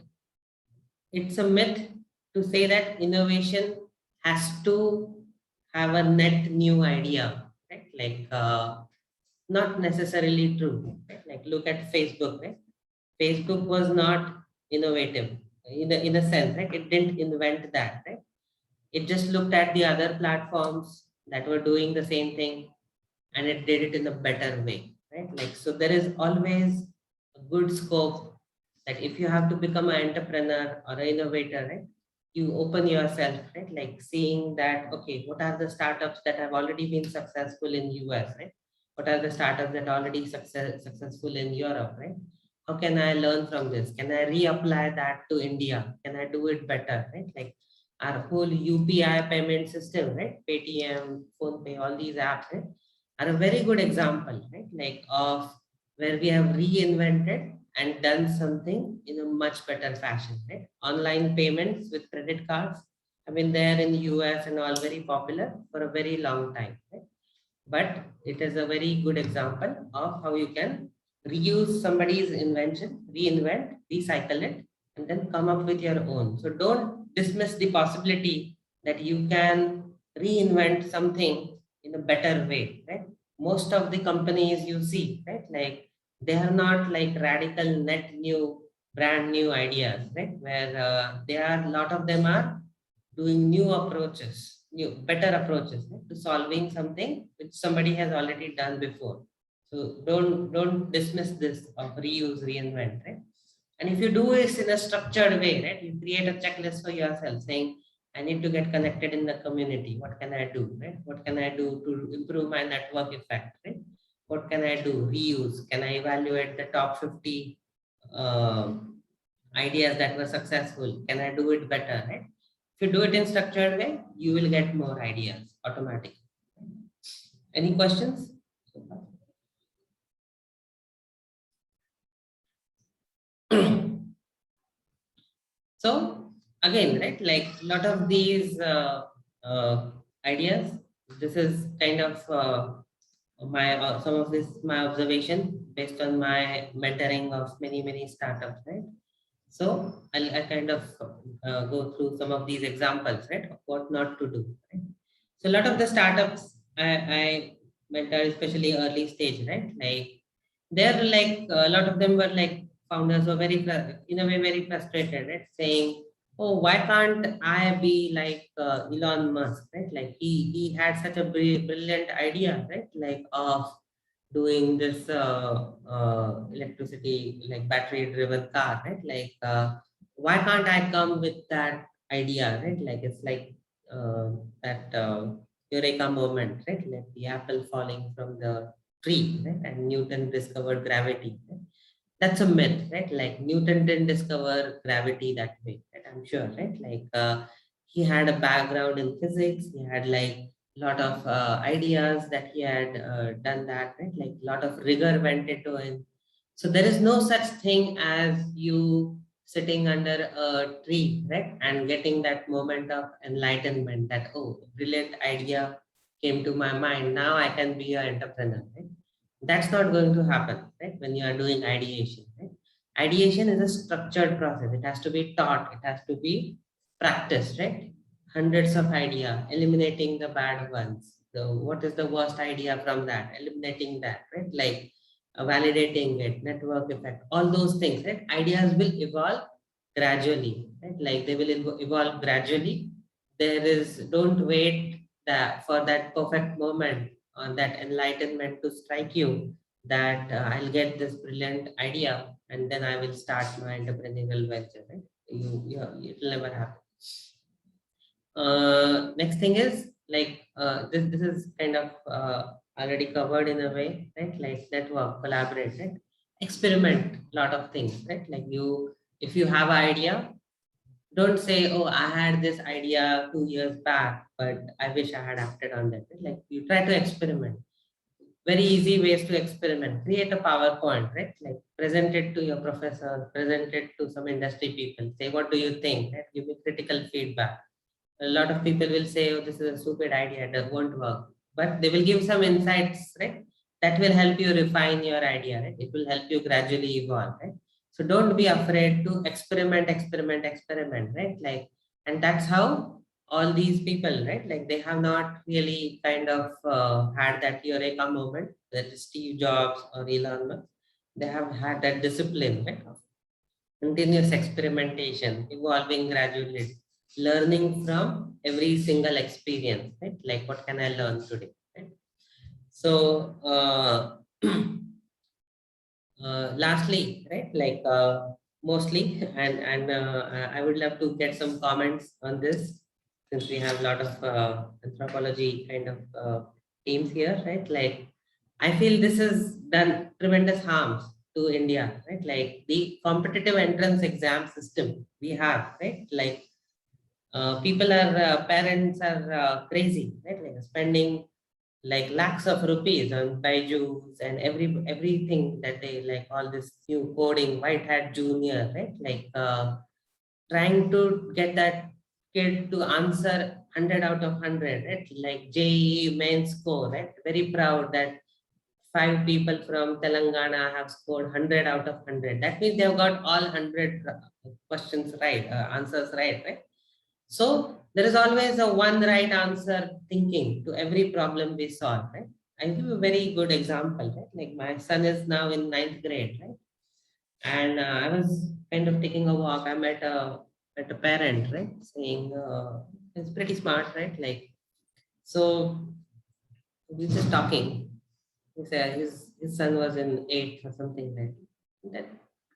it's a myth to say that innovation has to have a net new idea, right? Like not necessarily true, right? Like look at Facebook, right? Facebook was not innovative in a sense, right? It didn't invent that, right? It just looked at the other platforms that were doing the same thing and it did it in a better way, right? Like, so there is always a good scope that if you have to become an entrepreneur or an innovator, right? You open yourself, right? Like seeing that, okay, what are the startups that have already been successful in US, right? What are the startups that are already successful in Europe, right? How can I learn from this? Can I reapply that to India? Can I do it better, right? Like our whole UPI payment system, right? Paytm, PhonePe, all these apps, right? Are a very good example, right? Like of where we have reinvented and done something in a much better fashion, right? Online payments with credit cards have been there in the US and all very popular for a very long time, right? But it is a very good example of how you can reuse somebody's invention, reinvent, recycle it, and then come up with your own. So don't dismiss the possibility that you can reinvent something in a better way, right? Most of the companies you see, right? Like they are not like radical net new, brand new ideas, right? Where they are, a lot of them are doing new approaches, better approaches, right, to solving something which somebody has already done before. So don't dismiss this of reuse, reinvent, right? And if you do this in a structured way, right, you create a checklist for yourself saying, I need to get connected in the community. What can I do, right? What can I do to improve my network effect, right? What can I do? Reuse. Can I evaluate the top 50 ideas that were successful? Can I do it better, right? If you do it in structured way, you will get more ideas automatically. Any questions? So again, right, like a lot of these ideas, this is kind of my some of this my observation based on my mentoring of many startups, right? So I'll kind of go through some of these examples, right, of what not to do, right? So a lot of the startups I mentor, especially early stage, right? Like they're like a lot of them were like founders were very in a way very frustrated, right? Saying, oh, why can't I be like Elon Musk, right? Like he had such a brilliant idea, right? Like of doing this electricity, like battery driven car, right? Like why can't I come with that idea, right? Like it's like that eureka moment, right? Like the apple falling from the tree, right? And Newton discovered gravity, right? That's a myth, right? Like Newton didn't discover gravity that way, right? I'm sure, right? Like he had a background in physics. He had like a lot of ideas that he had done that, right? Like a lot of rigor went into it. So there is no such thing as you sitting under a tree, right? And getting that moment of enlightenment that, oh, brilliant idea came to my mind. Now I can be an entrepreneur, right? That's not going to happen, right? When you are doing ideation, right? Ideation is a structured process. It has to be taught. It has to be practiced, right? Hundreds of ideas, eliminating the bad ones. So what is the worst idea from that? Eliminating that, right? Like validating it, network effect, all those things, right? Ideas will evolve gradually, right? Like they will evolve gradually. There is, don't wait for that perfect moment or that enlightenment to strike you that I'll get this brilliant idea and then I will start my entrepreneurial venture, right? it'll never happen. Next thing is like this is kind of already covered in a way, right? Like network, collaborate, right? Experiment a lot of things, right? Like if you have an idea, don't say, oh, I had this idea 2 years back, but I wish I had acted on that. Right? Like you try to experiment. Very easy ways to experiment. Create a PowerPoint, right? Like present it to your professor, present it to some industry people. Say, what do you think? Right? Give me critical feedback. A lot of people will say, oh, this is a stupid idea, that won't work. But they will give some insights, right? That will help you refine your idea, right? It will help you gradually evolve, right? So don't be afraid to experiment, right? Like, and that's how all these people, right? Like they have not really kind of had that eureka moment, that is Steve Jobs or Elon Musk. They have had that discipline, right? Of continuous experimentation, evolving gradually, learning from every single experience, right? Like what can I learn today, right? So lastly, right? Like mostly, and I would love to get some comments on this, since we have a lot of anthropology kind of teams here, right? Like I feel this has done tremendous harms to India, right? Like the competitive entrance exam system we have, right? Like people are parents are crazy, right? Like spending like lakhs of rupees on Byju's and everything that they like, all this new coding, White Hat Junior, right? Like trying to get that kid to answer 100 out of 100, right? Like JEE main score, right? Very proud that 5 people from Telangana have scored 100 out of 100. That means they've got all 100 questions right, answers right? So there is always a one right answer thinking to every problem we solve, right? I'll give you a very good example, right? Like my son is now in 9th grade, right? And I was kind of taking a walk. I met a parent, right? Saying it's pretty smart, right? Like, so we were just talking. He said his son was in 8th or something like that.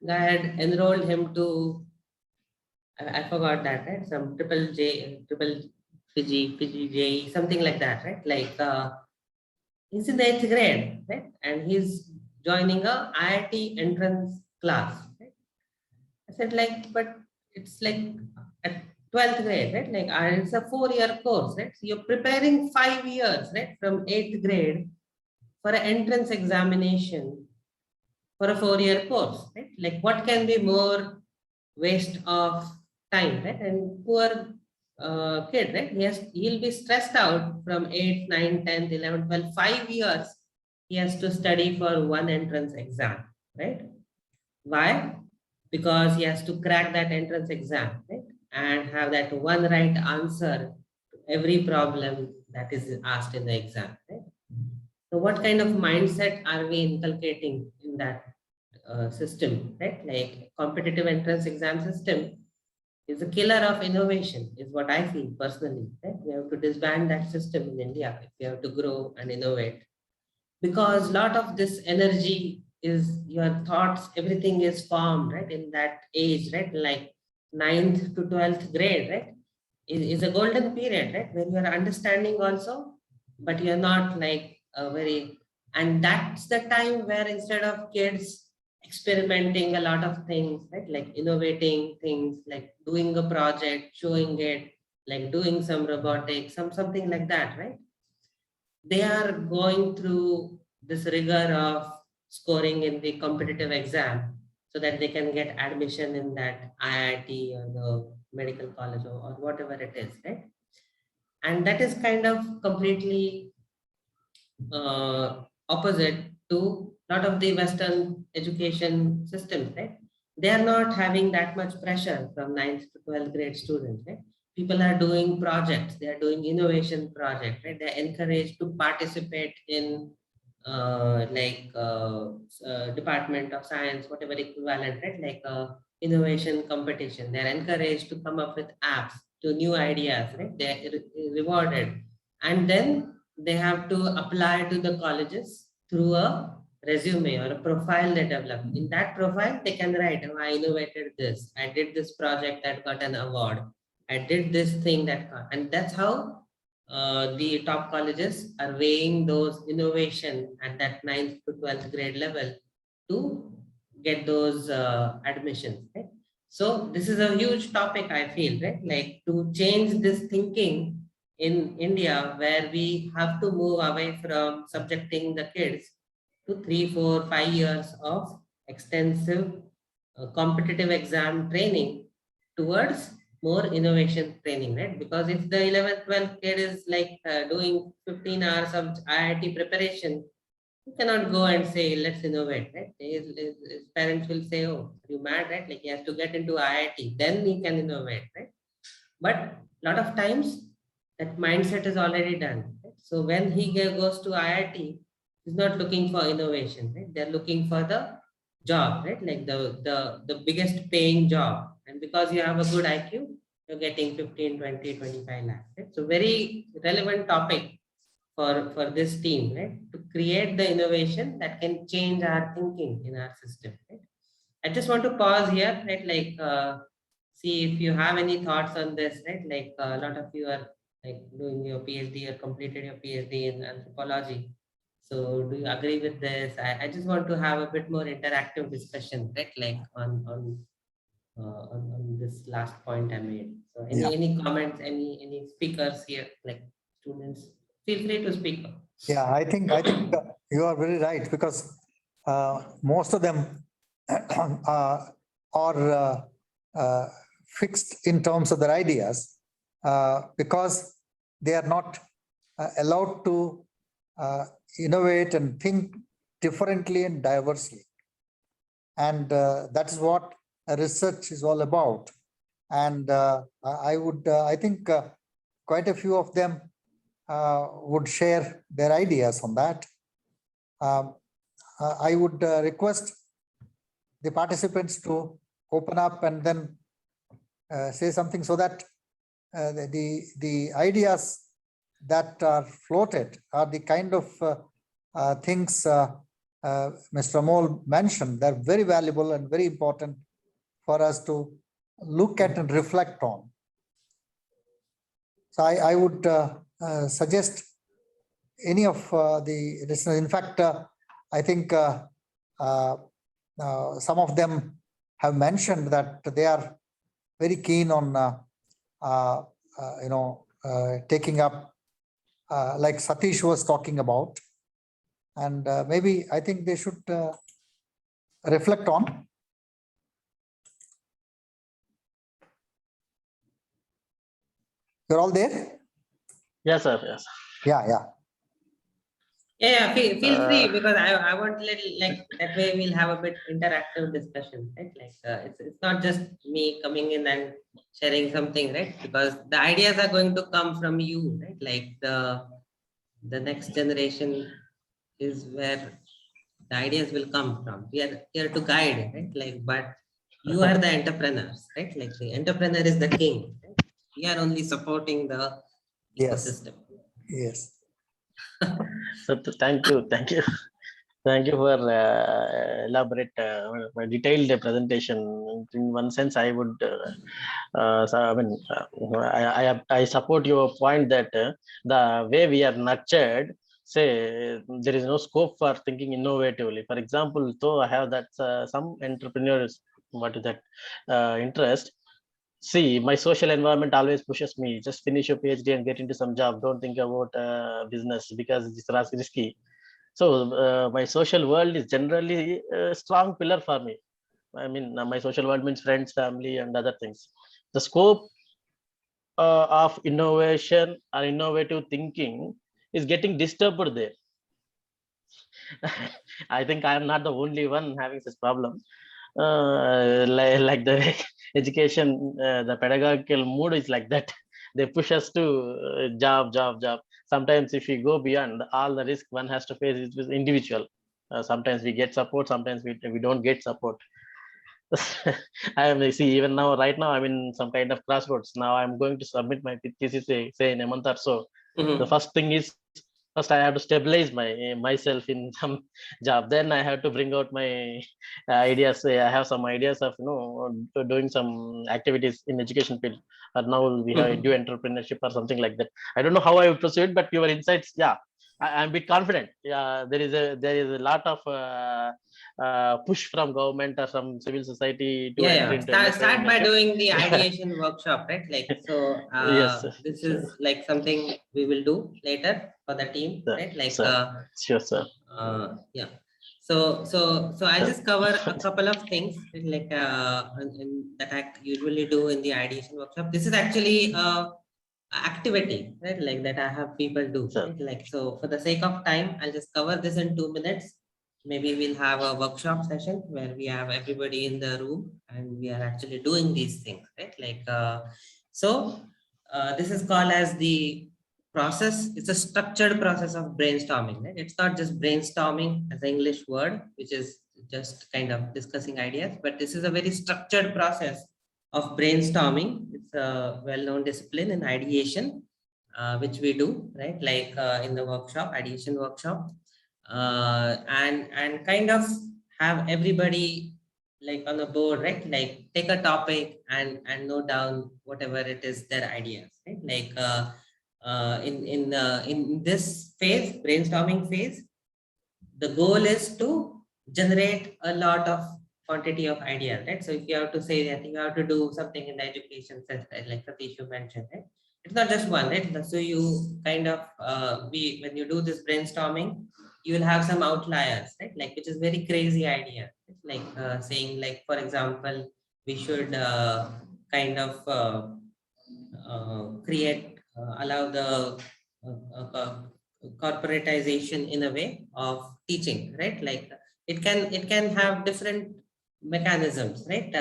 Guy had enrolled him to, I forgot that, right? Some triple J, something like that, right? Like he's in the 8th grade, right? And he's joining a IIT entrance class, right? I said like, but it's like at 12th grade, right? Like it's a 4-year course, right? So you're preparing 5 years, right? From 8th grade for an entrance examination for a 4-year course, right? Like what can be more waste of time, right? And poor kid, right? He'll be stressed out from 8th, 9th, 10th, 11th, 12th, 5 years. He has to study for one entrance exam, right? Why? Because he has to crack that entrance exam, right? And have that one right answer to every problem that is asked in the exam, right? So what kind of mindset are we inculcating in that system, right? Like competitive entrance exam system is a killer of innovation, is what I feel personally, right? We have to disband that system in India if we have to grow and innovate, because a lot of this energy is your thoughts, everything is formed, right? In that age, right? Like 9th to 12th grade, right? Is a golden period, right? When you are understanding also, but you're not like and that's the time where instead of kids experimenting a lot of things, right? Like innovating things, like doing a project, showing it, like doing some robotics, something like that, right? They are going through this rigor of scoring in the competitive exam so that they can get admission in that IIT or the medical college or whatever it is, right? And that is kind of completely opposite to a lot of the Western education systems, right? They are not having that much pressure from 9th to 12th grade students, right? People are doing projects, they are doing innovation projects, right? They're encouraged to participate in Department of Science, whatever equivalent, right? Like innovation competition. They're encouraged to come up with apps, to new ideas, right? They're rewarded. And then they have to apply to the colleges through a resume or a profile they develop. In that profile, they can write, oh, I innovated this, I did this project that got an award, I did this thing that got, and that's how the top colleges are weighing those innovation at that 9th to 12th grade level to get those admissions, right? So this is a huge topic, I feel, right? Like to change this thinking in India, where we have to move away from subjecting the kids to 3, 4, 5 years of extensive competitive exam training towards more innovation training, right? Because if the 11th, 12th kid is like doing 15 hours of IIT preparation, you cannot go and say, let's innovate, right? His parents will say, oh, are you mad, right? Like he has to get into IIT, then he can innovate, right? But a lot of times that mindset is already done. Right? So when he goes to IIT, he's not looking for innovation, right? They're looking for the job, right? Like the biggest paying job. And because you have a good IQ, you're getting 15, 20, 25 lakhs. Right? So very relevant topic for this team, right? To create the innovation that can change our thinking in our system, right? I just want to pause here, right? Like, see if you have any thoughts on this, right? Like a lot of you are like doing your PhD or completed your PhD in anthropology. So do you agree with this? I just want to have a bit more interactive discussion, right? Like on this last point I made. So any comments, any speakers here, like students, feel free to speak up. Yeah, I think you are very right, because most of them are fixed in terms of their ideas, because they are not allowed to innovate and think differently and diversely. And that is what research is all about. And I think quite a few of them would share their ideas on that. I would request the participants to open up and then say something, so that the ideas that are floated are the kind of things Mr. Amol mentioned. They're very valuable and very important for us to look at and reflect on. So I would suggest any of the listeners. In fact, I think some of them have mentioned that they are very keen on taking up, like Satish was talking about, and maybe I think they should reflect on. You're all there? Yes, sir. Yes. Yeah. Yeah, feel free, because I want little, like that way we'll have a bit interactive discussion, right? Like it's not just me coming in and sharing something, right? Because the ideas are going to come from you, right? Like the next generation is where the ideas will come from. We are here to guide, right? Like, but you are the entrepreneurs, right? Like the entrepreneur is the king, right? We are only supporting the ecosystem. Yes. So thank you for elaborate, detailed presentation. In one sense, I would, I support your point that the way we are nurtured, say there is no scope for thinking innovatively. For example, though I have that some entrepreneurs, what is that interest. See, my social environment always pushes me, just finish your PhD and get into some job. Don't think about business because it's risky. So my social world is generally a strong pillar for me. I mean, my social world means friends, family, and other things. The scope of innovation or innovative thinking is getting disturbed there. I think I am not the only one having this problem. Like the education, the pedagogical mood is like that. They push us to job. Sometimes if we go beyond, all the risk one has to face is with individual. Sometimes we get support, sometimes we don't get support. Even now, right now, I'm in some kind of crossroads. Now I'm going to submit my thesis, say in a month or so. The first thing is First, I have to stabilize myself in some job. Then I have to bring out my ideas. I have some ideas of doing some activities in education field. Or now we have do entrepreneurship or something like that. I don't know how I would proceed, but your insights, yeah, I'm a bit confident. Yeah, there is a lot of push from government or some civil society to enter into Start by entrepreneurship. doing the ideation workshop, right? Like, so Yes, sir. this is like something we will do later for the team, Sir, right? Like, sir. Sure, sir. yeah. So I'll just cover a couple of things like that I usually do in the ideation workshop. This is actually activity, right? Like that I have people do, right? Like, so for the sake of time, I'll just cover this in 2 minutes. Maybe we'll have a workshop session where we have everybody in the room and we are actually doing these things, right? Like, this is called as the process. It's a structured process of brainstorming, right? It's not just brainstorming as an English word, which is just kind of discussing ideas, but this is a very structured process of brainstorming. It's a well-known discipline in ideation, which we do, right? Like in the workshop, ideation workshop, and kind of have everybody like on the board, right? Like take a topic and note down whatever it is their ideas, right? Like in this phase, brainstorming phase, the goal is to generate a lot of quantity of ideas, right? So if you have to say that you have to do something in the education sector, like Satish you mentioned, right? It's not just one, right? So you kind of when you do this brainstorming, you will have some outliers, right? Like which is very crazy idea, like saying, like for example, we should kind of create allow the corporatization in a way of teaching, right? Like it can have different mechanisms, right?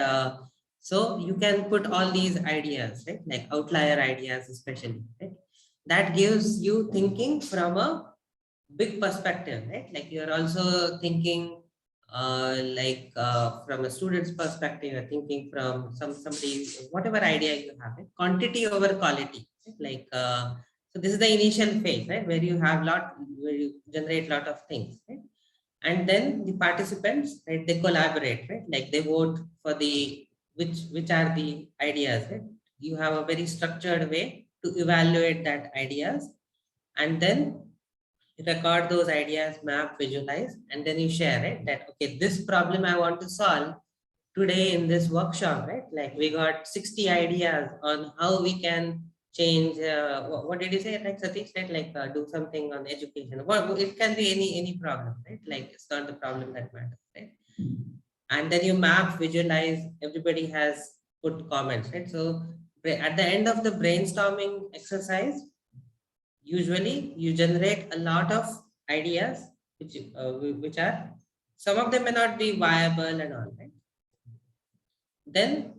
So you can put all these ideas, right? Like outlier ideas especially, right? That gives you thinking from a big perspective, right? Like you're also thinking from a student's perspective, you're thinking from somebody, whatever idea you have, right? Quantity over quality, right? Like so this is the initial phase, right? Where you generate lot of things, right? And then the participants, right, they collaborate, right? Like they vote for the which are the ideas, right? You have a very structured way to evaluate that ideas, and then record those ideas, map, visualize, and then you share it, that okay, this problem I want to solve today in this workshop, right? Like we got 60 ideas on how we can change what did you say, like Satish, right? Like do something on education. Well, it can be any problem, right? Like it's not the problem that matters, right? And then you map, visualize, everybody has put comments, right? So at the end of the brainstorming exercise, usually you generate a lot of ideas which are, some of them may not be viable and all, right? Then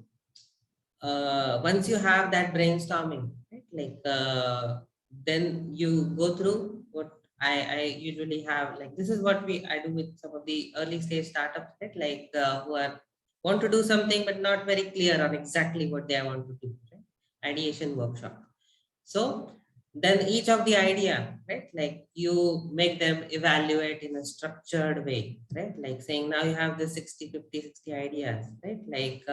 once you have that brainstorming, right? Like then you go through what I usually have, like this is what I do with some of the early stage startups, right? Like who want to do something but not very clear on exactly what they want to do, right? Ideation workshop. So then each of the idea, right? Like you make them evaluate in a structured way, right? Like saying now you have the 60 ideas, right? Like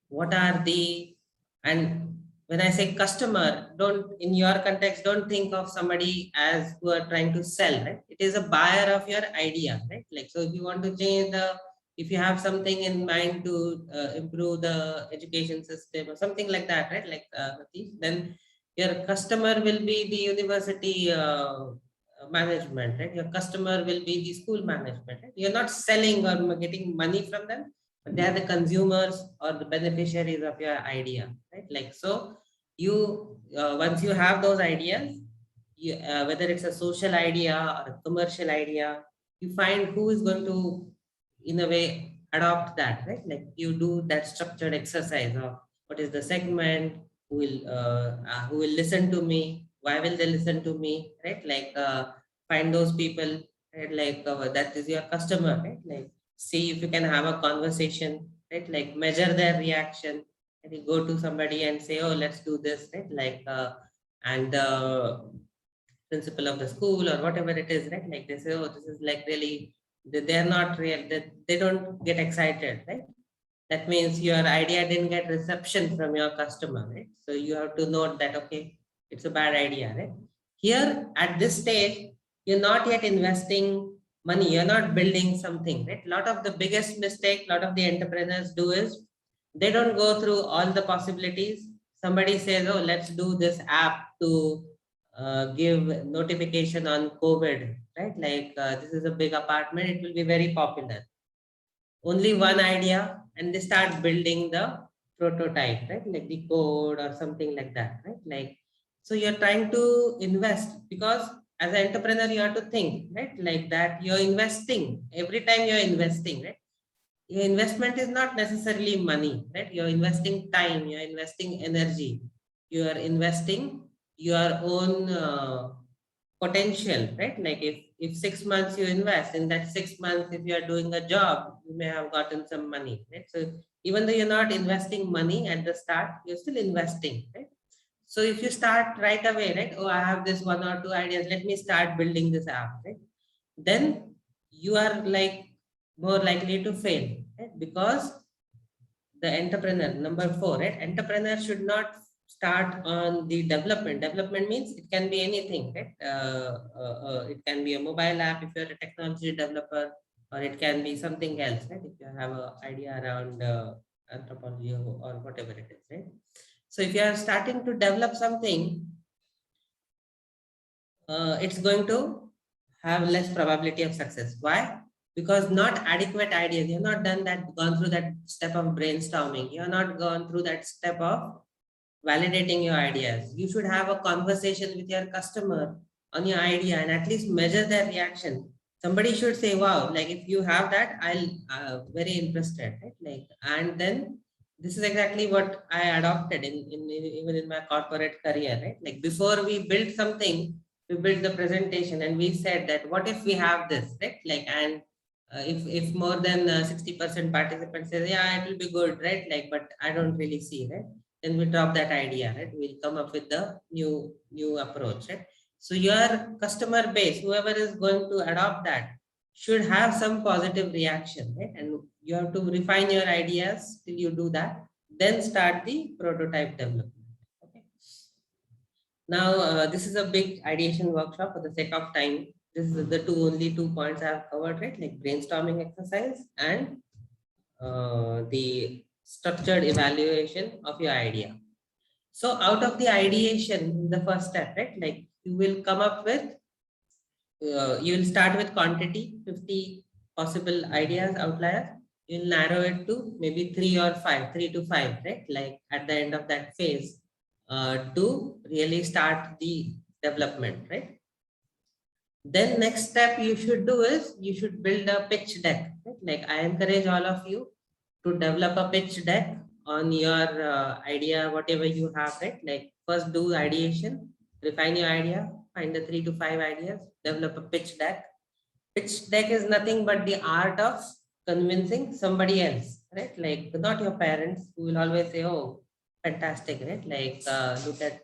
what are the, and when I say customer, don't, in your context, don't think of somebody as who are trying to sell, right? It is a buyer of your idea, right? Like, so if you want to change if you have something in mind to improve the education system or something like that, right? Like then your customer will be the university management, right? Your customer will be the school management, right? You're not selling or getting money from them, but they are the consumers or the beneficiaries of your idea, right? Like, so you once you have those ideas, you, whether it's a social idea or a commercial idea, you find who is going to, in a way, adopt that, right? Like you do that structured exercise of what is the segment, who will listen to me, why will they listen to me, right? Like find those people, right? Like that is your customer, right? Like see if you can have a conversation, right? Like measure their reaction, and you go to somebody and say, oh, let's do this, right? Like and principal of the school or whatever it is, right? Like they say, oh, this is like really, they're not real, they don't get excited, right? That means your idea didn't get reception from your customer, right? So you have to note that, okay, it's a bad idea, right? Here at this stage, you're not yet investing money, you're not building something, right? A lot of the biggest mistake a lot of the entrepreneurs do is they don't go through all the possibilities. Somebody says, oh, let's do this app to give notification on COVID, right? Like this is a big apartment, it will be very popular. Only one idea, and they start building the prototype, right? Like the code or something like that, right? Like, so you're trying to invest, because as an entrepreneur, you have to think, right? Like that you're investing. Every time you're investing, right? Your investment is not necessarily money, right? You're investing time, you're investing energy, you are investing your own potential, right? Like if 6 months you invest, in that 6 months, if you are doing a job, you may have gotten some money, right? So even though you're not investing money at the start, you're still investing, right? So if you start right away, right? Oh, I have this 1 or 2 ideas, let me start building this app, right? Then you are like more likely to fail, right? Because the entrepreneur, number 4, right? Entrepreneur should not start on the development. Development means it can be anything, right? It can be a mobile app if you're a technology developer, or it can be something else, right? If you have an idea around anthropology or whatever it is, right? So if you are starting to develop something, it's going to have less probability of success. Why? Because not adequate ideas. You have not done that, gone through that step of brainstorming. You have not gone through that step of validating your ideas. You should have a conversation with your customer on your idea and at least measure their reaction. Somebody should say, wow, like if you have that, I'll very interested, right? Like, and then this is exactly what I adopted even in my corporate career, right? Like before we built something, we built the presentation and we said that what if we have this, right? Like, and if more than 60% participants say, yeah, it will be good, right? Like, but I don't really see, right? Then we drop that idea, right? We'll come up with the new approach, right? So your customer base, whoever is going to adopt that, should have some positive reaction, right? And you have to refine your ideas till you do that, then start the prototype development. Okay. Now, this is a big ideation workshop. For the sake of time, this is the only two points I have covered, right? Like brainstorming exercise and the structured evaluation of your idea. So out of the ideation, the first step, right? Like you will come up with, you will start with quantity, 50 possible ideas, outliers. You'll narrow it to maybe 3 or 5, 3 to 5, right? Like at the end of that phase to really start the development, right? Then next step you should do is you should build a pitch deck, right? Like I encourage all of you to develop a pitch deck on your idea, whatever you have, right? Like first do ideation, refine your idea, find the 3 to 5 ideas, develop a pitch deck. Pitch deck is nothing but the art of convincing somebody else, right? Like not your parents, who will always say, oh, fantastic, right? Like look at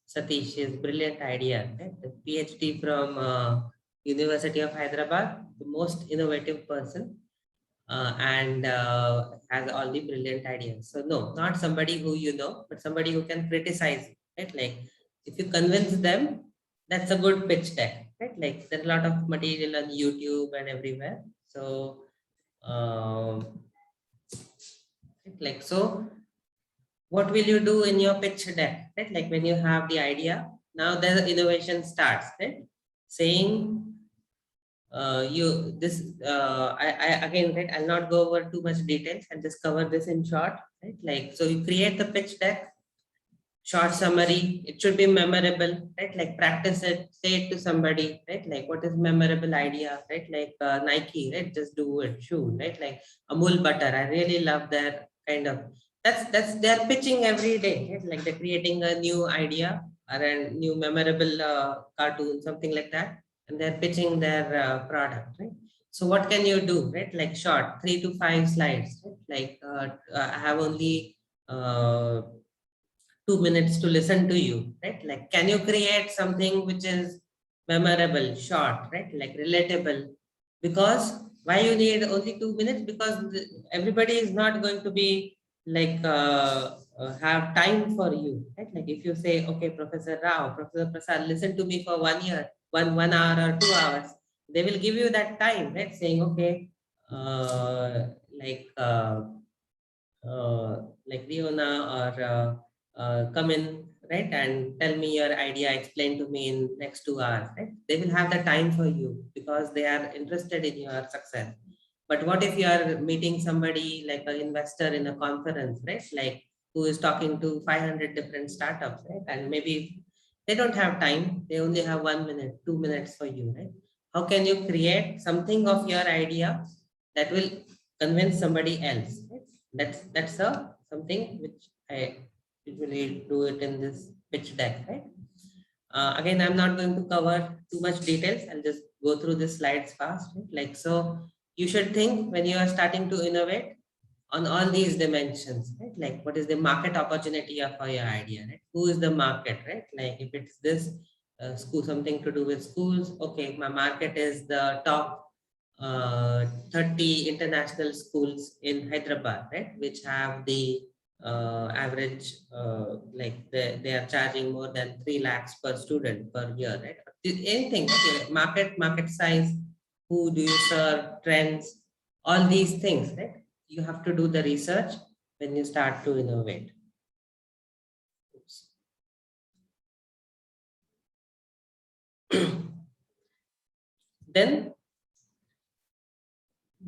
Satish, his brilliant idea, right? The PhD from University of Hyderabad, the most innovative person. And has all the brilliant ideas. So no, not somebody who you know, but somebody who can criticize you, right? Like if you convince them, that's a good pitch deck, right? Like there's a lot of material on YouTube and everywhere. So like, so what will you do in your pitch deck, right? Like when you have the idea, now the innovation starts, right? Saying I again, right, I'll not go over too much details. I'll just cover this in short, right? Like, so you create the pitch deck, short summary, it should be memorable, right? Like practice it, say it to somebody, right? Like what is memorable idea, right? Like Nike, right? Just do it, shoe, right? Like Amul butter, I really love their kind of, that's they're pitching every day, right? Like they're creating a new idea or a new memorable cartoon, something like that. And they're pitching their product, right? So what can you do, right? Like short, 3 to 5 slides, right? Like I have only 2 minutes to listen to you, right? Like, can you create something which is memorable, short, right? Like relatable. Because why you need only 2 minutes? Because everybody is not going to be like have time for you, right? Like if you say, okay, Professor Rao, Professor Prasad, listen to me for 1 year, one hour or 2 hours, they will give you that time, right? Saying, okay, like Riona or come in, right, and tell me your idea, explain to me in next 2 hours, right? They will have the time for you because they are interested in your success. But what if you are meeting somebody like an investor in a conference, right? Like who is talking to 500 different startups, right? And maybe they don't have time. They only have 1 minute, 2 minutes for you, right? How can you create something of your idea that will convince somebody else? Right? That's something which I usually do it in this pitch deck, right? Again, I'm not going to cover too much details. I'll just go through the slides fast. Right? Like, so you should think when you are starting to innovate on all these dimensions, right? Like what is the market opportunity for your idea, right? Who is the market, right? Like if it's this school, something to do with schools, okay, my market is the top 30 international schools in Hyderabad, right? Which have the average, like they are charging more than 3 lakhs per student per year, right? Anything, okay, market size, who do you serve, trends, all these things, right? You have to do the research when you start to innovate. Oops. Then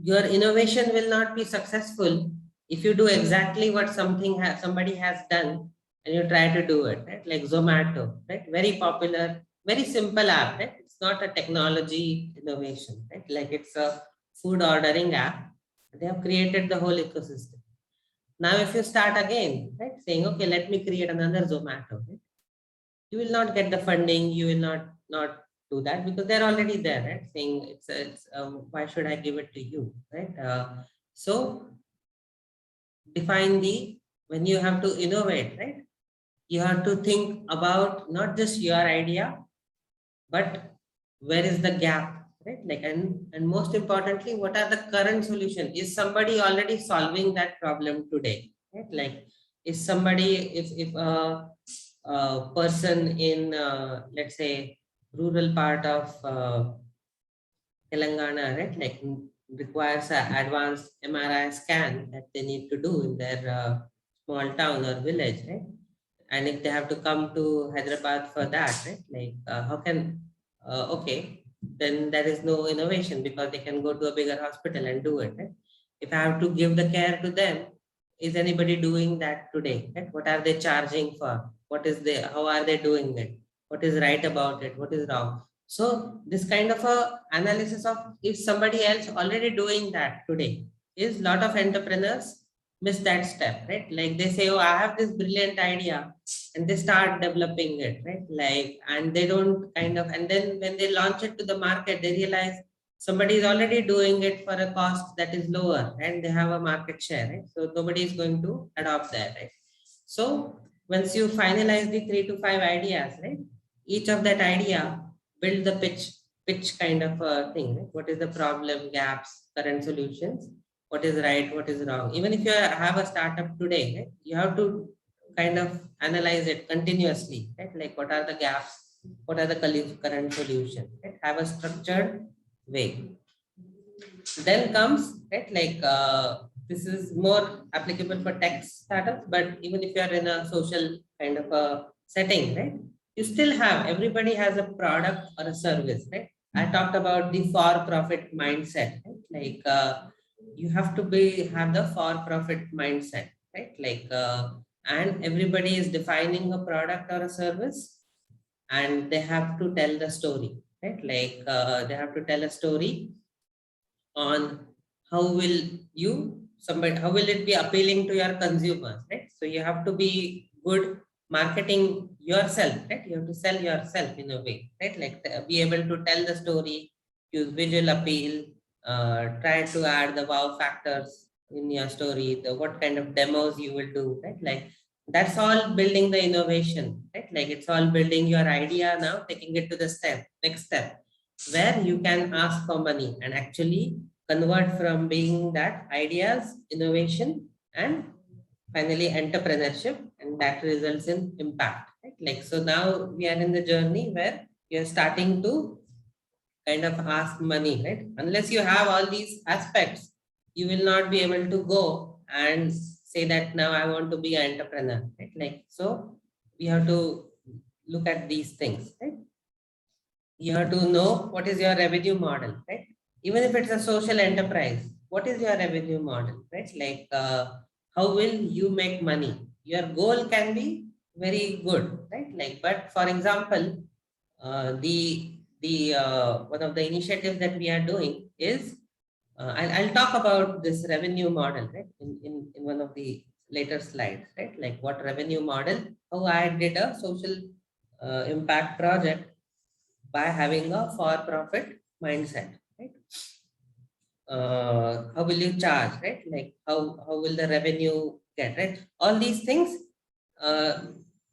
your innovation will not be successful if you do exactly what somebody has done and you try to do it, right? Like Zomato, right? Very popular, very simple app, right? It's not a technology innovation, right? Like it's a food ordering app. They have created the whole ecosystem. Now, if you start again, right, saying, okay, let me create another Zomato, right? You will not get the funding. You will not do that because they're already there, right? Saying why should I give it to you, right? So define when you have to innovate, right? You have to think about not just your idea, but where is the gap, right? Like, and most importantly, what are the current solutions? Is somebody already solving that problem today, right? Like, is somebody, if a person in, let's say, rural part of Telangana, right? Like requires an advanced MRI scan that they need to do in their small town or village, right? And if they have to come to Hyderabad for that, right? Like how can, okay, then there is no innovation because they can go to a bigger hospital and do it, right? If I have to give the care to them, is anybody doing that today, right? What are they charging for? How are they doing it? What is right about it? What is wrong? So this kind of a analysis of if somebody else already doing that today, is lot of entrepreneurs miss that step, right? Like they say, oh, I have this brilliant idea, and they start developing it, right? Like, and they don't kind of, and then when they launch it to the market, they realize somebody is already doing it for a cost that is lower and they have a market share, right? So nobody is going to adopt that, right? So once you finalize the 3 to 5 ideas, right? Each of that idea, build the pitch kind of a thing, right? What is the problem, gaps, current solutions? What is right, what is wrong? Even if you have a startup today, right? You have to kind of analyze it continuously, right? Like what are the gaps? What are the current solutions? Right? Have a structured way. Then comes, right? Like this is more applicable for tech startups, but even if you are in a social kind of a setting, right? You still have, everybody has a product or a service, right? I talked about the for-profit mindset, right? Like you have to have the for-profit mindset, right? Like, and everybody is defining a product or a service, and they have to tell the story, right? Like they have to tell a story on how will it be appealing to your consumers, right? So you have to be good marketing yourself, right? You have to sell yourself in a way, right? Like be able to tell the story, use visual appeal, try to add the wow factors in your story, what kind of demos you will do, right? Like That's all building the innovation, right? Like it's all building your idea now, taking it to the next step, where you can ask for money and actually convert from being that ideas, innovation, and finally entrepreneurship, and that results in impact, right? Like, so now we are in the journey where you're starting to kind of ask money, right? Unless you have all these aspects, you will not be able to go and say that now I want to be an entrepreneur, right? Like, so we have to look at these things, right? You have to know what is your revenue model, right? Even if it's a social enterprise, what is your revenue model, right? Like, how will you make money? Your goal can be very good, right? Like, but for example, one of the initiatives that we are doing is, I'll talk about this revenue model, right? In one of the later slides, right? Like what revenue model, how I did a social impact project by having a for-profit mindset, right? How will you charge, right? Like how will the revenue get, right? All these things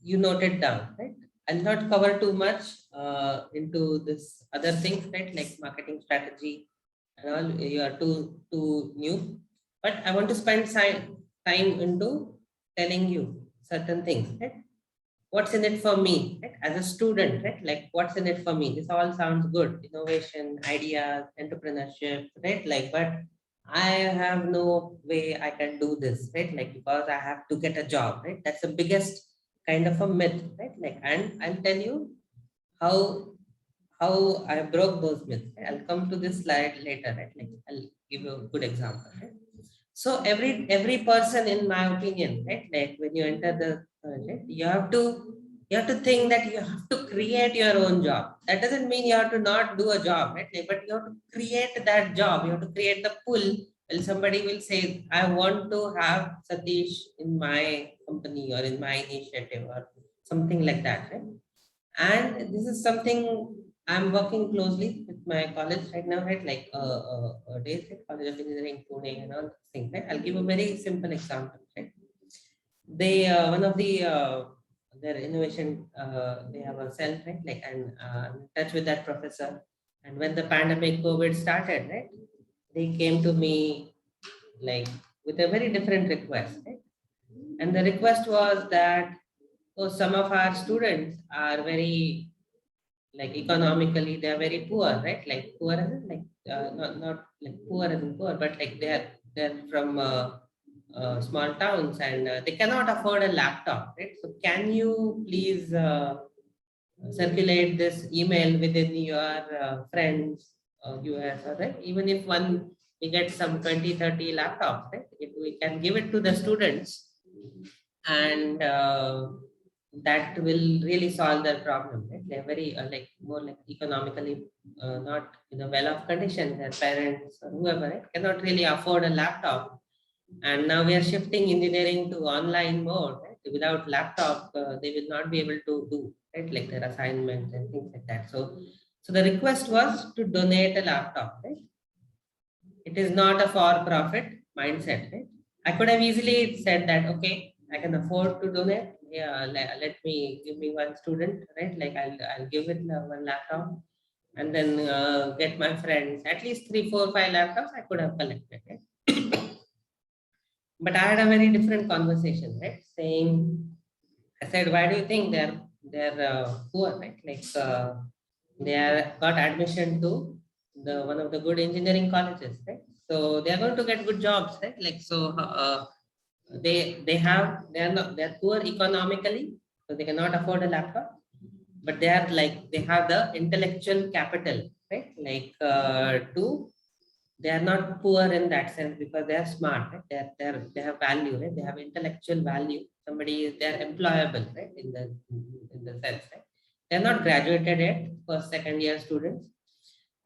you noted down, right? I'll not cover too much into this other things, right? Like marketing strategy and all. You are too new, but I want to spend time into telling you certain things, right? What's in it for me, right? As a student, right? Like what's in it for me? This all sounds good, innovation, ideas, entrepreneurship, right? Like, but I have no way I can do this, right? Like, because I have to get a job, right? That's the biggest kind of a myth, right? Like, and I'll tell you how I broke those myths. Right? I'll come to this slide later, right? Like, I'll give you a good example, right? So every person, in my opinion, right? Like when you enter the project, you have to think that you have to create your own job. That doesn't mean you have to not do a job, right? Like, but you have to create that job. You have to create the pull. Well, somebody will say, I want to have Satish in my company or in my initiative or something like that, right? And this is something I'm working closely with my college right now, right? Like days, right? College of Engineering, Pune, and all those things, right? I'll give a very simple example, right? They one of the their innovation, they have a cell, right? Like, and I'm in touch with that professor. And when the pandemic COVID started, right? They came to me like with a very different request, right? And the request was that, oh, some of our students are very, like, economically they are very poor, right? Like poor as in, like not like poor as in poor, but like they're from small towns and they cannot afford a laptop, right? So can you please circulate this email within your friends US, right? Even if we get some 20-30 laptops, right? If we can give it to the students, and that will really solve their problem, right? They're very like more like economically not in a well-off condition. Their parents or whoever, right, cannot really afford a laptop. And now we are shifting engineering to online mode, right? Without laptop, they will not be able to do, right? Like their assignments and things like that. So the request was to donate a laptop, right? It is not a for-profit mindset, right? I could have easily said that, okay, I can afford to donate. Yeah, let me give me one student, right? Like I'll give it one laptop, and then get my friends at least 3, 4, 5 laptops I could have collected, right? But I had a very different conversation, right? I said, why do you think they're poor, right? Like they are got admission to one of the good engineering colleges, right? So they are going to get good jobs, right? Like so, they're poor economically, so they cannot afford a laptop, but they have the intellectual capital, right? Like they are not poor in that sense because they are smart, right? They have value, right? They have intellectual value. They're employable, right? In the sense, right? They're not graduated yet, first, second year students.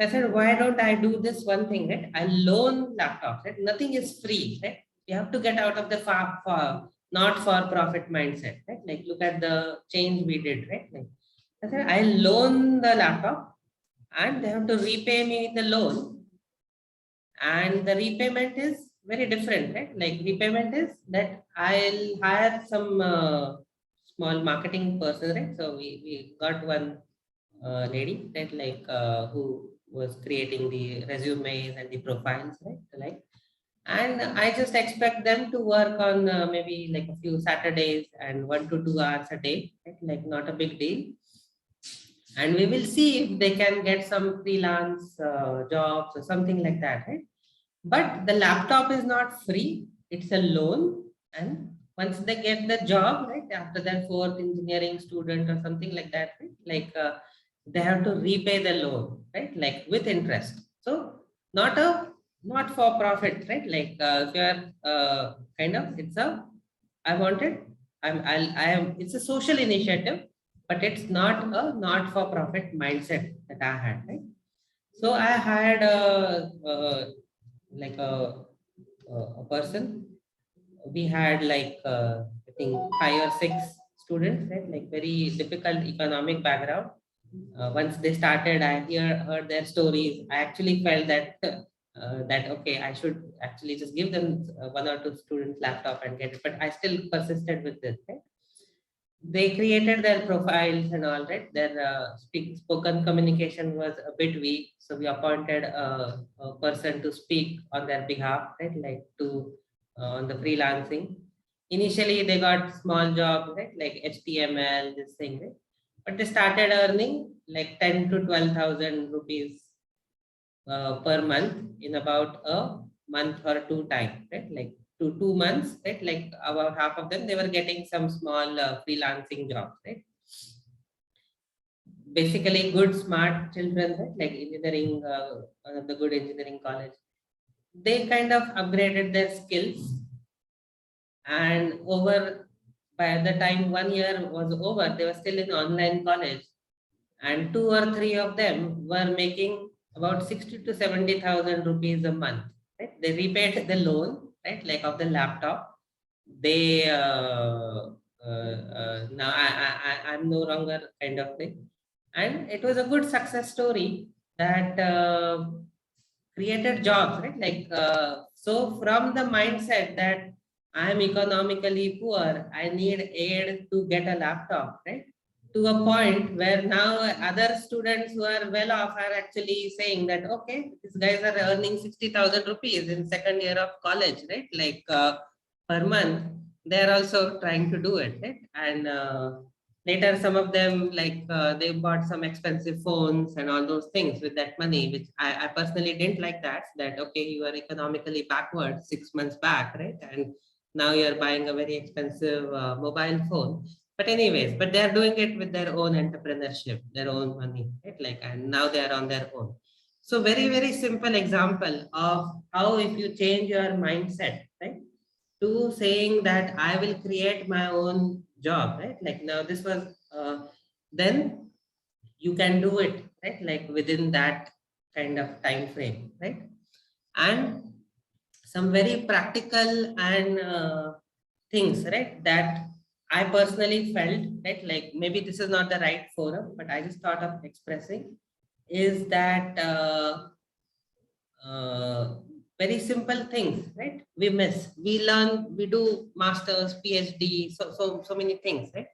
I said, why don't I do this one thing, right? I loan laptops, right? Nothing is free, right? You have to get out of the not for profit mindset, right? Like look at the change we did, right? Like I said, I loan the laptop and they have to repay me the loan. And the repayment is very different, right? Like repayment is that I'll hire some small marketing person, right? So we got one lady, right? Like who was creating the resumes and the profiles, right? Like, and I just expect them to work on maybe like a few Saturdays and 1 to 2 hours a day, right? Like not a big deal. And we will see if they can get some freelance jobs or something like that, right? But the laptop is not free, it's a loan. And once they get the job, right, after that fourth engineering student or something like that, right, like they have to repay the loan, right, like with interest. So not for profit, right, like if you are kind of, it's a, I wanted, it's a social initiative, but it's not a not for profit mindset that I had, right? So I had like a person. We had like I think 5 or 6 students, right? Like very difficult economic background. Once they started, I heard their stories. I actually felt that that okay, I should actually just give them 1 or 2 students laptop and get it. But I still persisted with this. Right? They created their profiles and all, right? Their spoken communication was a bit weak, so we appointed a person to speak on their behalf, right? Like to on the freelancing. Initially, they got small jobs, right? Like HTML, this thing, right? But they started earning like 10 to 12,000 rupees per month in about a month or 2 time, right? Like 2 months, right? Like about half of them, they were getting some small freelancing jobs, right? Basically good, smart children, right? Like engineering, one of the good engineering college. They kind of upgraded their skills, and over, by the time 1 year was over, they were still in online college, and 2 or 3 of them were making about 60 to 70,000 rupees a month. Right? They repaid the loan, right? Like of the laptop. They now I'm no longer kind of thing, and it was a good success story that created jobs, right? Like so from the mindset that I am economically poor, I need aid to get a laptop, right? To a point where now other students who are well off are actually saying that, okay, these guys are earning 60,000 rupees in second year of college, right? Like per month, they're also trying to do it, right? And later, some of them, like they bought some expensive phones and all those things with that money, which I personally didn't like that, okay, you are economically backward 6 months back, right? And now you're buying a very expensive mobile phone. But anyways, but they're doing it with their own entrepreneurship, their own money, right? Like, and now they're on their own. So very, very simple example of how if you change your mindset, right? To saying that I will create my own job, right? Like now this was, then you can do it, right? Like within that kind of time frame, right? And some very practical and things, right? That I personally felt, right? Like maybe this is not the right forum, but I just thought of expressing is that very simple things, right? We miss, we learn, we do masters, PhD, so many things, right?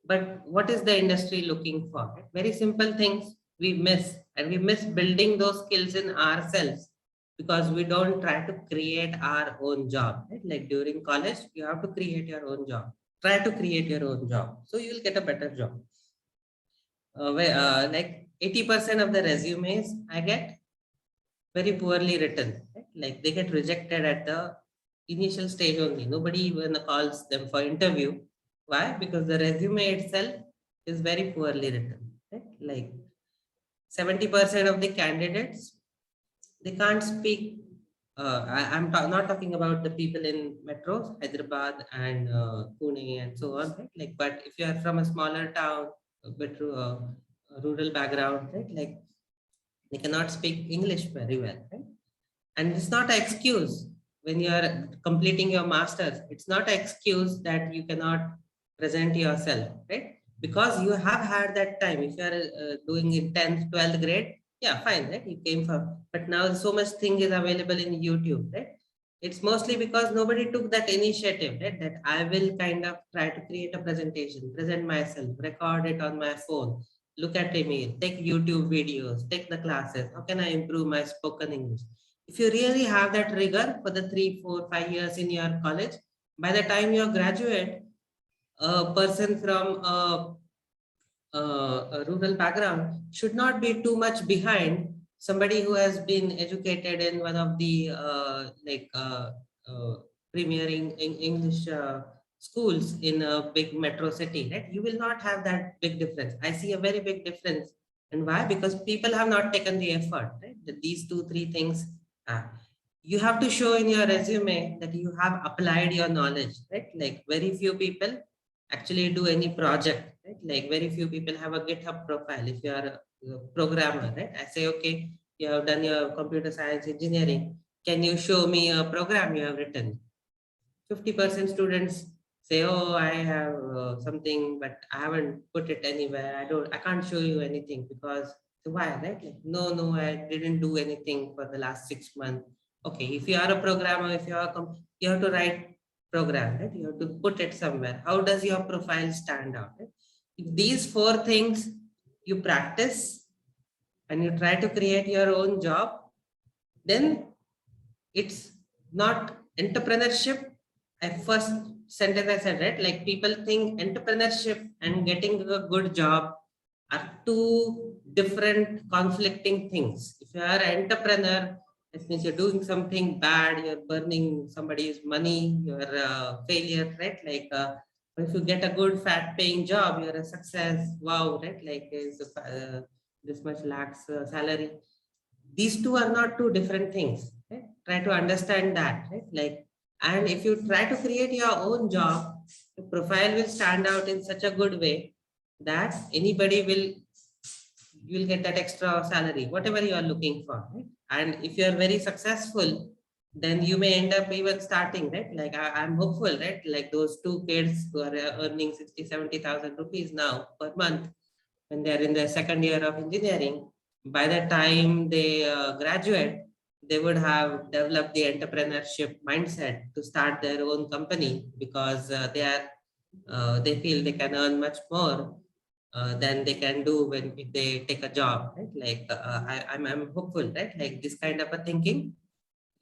But what is the industry looking for? Right? Very simple things we miss, and we miss building those skills in ourselves because we don't try to create our own job, right? Like during college, you have to create your own job. Try to create your own job, so you will get a better job. Like 80% of the resumes I get very poorly written, right? Like they get rejected at the initial stage only. Nobody even calls them for interview. Why? Because the resume itself is very poorly written, right? Like 70% of the candidates, they can't speak. I'm not talking about the people in metros, Hyderabad and Pune and so on, right? Like, but if you are from a smaller town, a bit rural background, right? Like they cannot speak English very well, right? And it's not an excuse when you are completing your master's. It's not an excuse that you cannot present yourself, right? Because you have had that time. If you are doing in 10th, 12th grade, yeah, fine, right? You came from, but now so much thing is available in YouTube, right? It's mostly because nobody took that initiative, right? That I will kind of try to create a presentation, present myself, record it on my phone, look at email, take YouTube videos, take the classes. How can I improve my spoken English? If you really have that rigor for the 3, 4, 5 years in your college, by the time you graduate, a person from a rural background should not be too much behind somebody who has been educated in one of the premier English schools in a big metro city, right? You will not have that big difference. I see a very big difference. And why? Because people have not taken the effort, right? That these 2, 3 things you have to show in your resume that you have applied your knowledge, right? Like very few people actually do any project, right? Like very few people have a GitHub profile. If you are a programmer, right? I say, okay, you have done your computer science engineering. Can you show me a program you have written? 50% students say, oh, I have something, but I haven't put it anywhere. I can't show you anything because why, right? Like, no, I didn't do anything for the last 6 months. Okay, if you are a programmer, if you are, you have to write program, right? You have to put it somewhere. How does your profile stand out? Right? If these 4 things you practice and you try to create your own job, then it's not entrepreneurship. I first sentence I said, right? Like people think entrepreneurship and getting a good job are 2 different conflicting things. If you are an entrepreneur, it means you're doing something bad, you're burning somebody's money, you're a failure, right? Like if you get a good fat paying job, you're a success. Wow, right? Like this much lakhs salary. These 2 are not 2 different things. Right? Try to understand that, right? Like, and if you try to create your own job, your profile will stand out in such a good way that anybody you will get that extra salary, whatever you are looking for, right? And if you are very successful, then you may end up even starting, right? Like I'm hopeful, right? Like those 2 kids who are earning 60,000-70,000 rupees now per month, when they're in their 2nd year of engineering, by the time they graduate, they would have developed the entrepreneurship mindset to start their own company because they feel they can earn much more than they can do when they take a job, right? Like I'm hopeful, right? Like this kind of a thinking,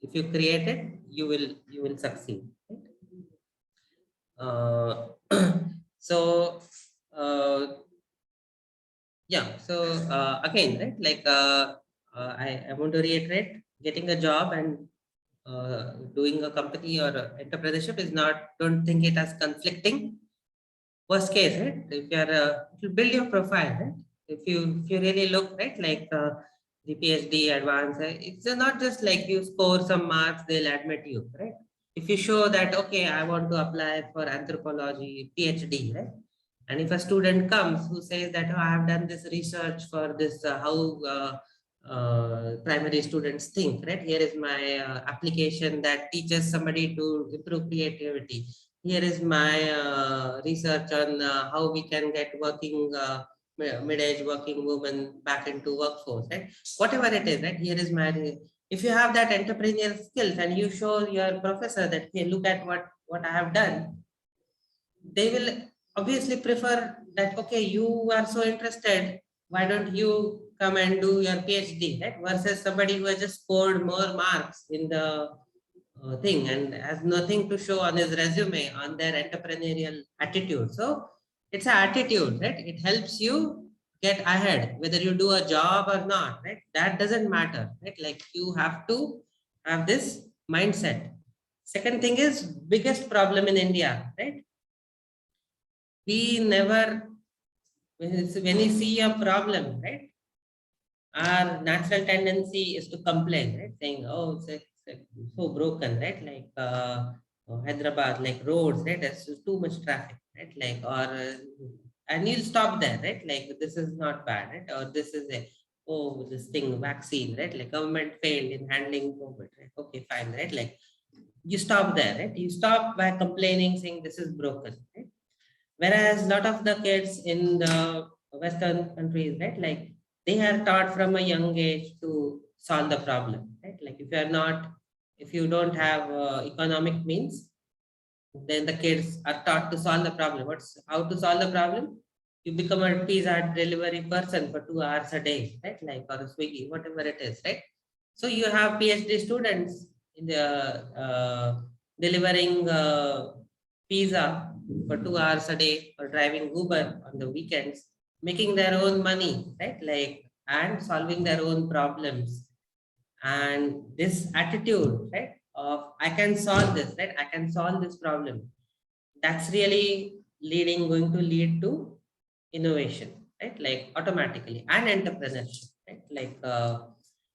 if you create it, you will succeed. Right? So yeah, so again, right? Like I want to reiterate, getting a job and doing a company or entrepreneurship is not, don't think it as conflicting. Worst case, right? If you are to build your profile, right? If you really look, right, like the PhD advanced, it's not just like you score some marks, they'll admit you, right? If you show that, okay, I want to apply for anthropology PhD, right? And if a student comes who says that, oh, I have done this research for this, how primary students think, right? Here is my application that teaches somebody to improve creativity. Here is my research on how we can get working mid-age working women back into workforce, right? Whatever it is, right? Here is my, if you have that entrepreneurial skills and you show your professor that, hey, look at what I have done, they will obviously prefer that, okay, you are so interested, why don't you come and do your PhD, right? Versus somebody who has just scored more marks in the thing and has nothing to show on his resume on their entrepreneurial attitude. So it's an attitude, right? It helps you get ahead, whether you do a job or not, right? That doesn't matter, right? Like you have to have this mindset. Second thing is biggest problem in India, right? We never, when we see a problem, right? Our natural tendency is to complain, right? Saying, oh, it's so broken, right? Like Hyderabad, like roads, right? There's too much traffic, right? Like, or, and you'll stop there, right? Like, this is not bad, right? Or this is this thing, vaccine, right? Like government failed in handling COVID, right? Okay, fine, right? Like, you stop there, right? You stop by complaining, saying this is broken, right? Whereas a lot of the kids in the Western countries, right, like they are taught from a young age to solve the problem, right? Like if you are not If you don't have economic means, then the kids are taught to solve the problem. How to solve the problem? You become a pizza delivery person for 2 hours a day, right? Like, or a Swiggy, whatever it is, right? So you have PhD students in the delivering pizza for 2 hours a day, or driving Uber on the weekends, making their own money, right? Like, and solving their own problems. And this attitude, right, of I can solve this, right? I can solve this problem. That's really going to lead to innovation, right? Like automatically, and entrepreneurship, right? Like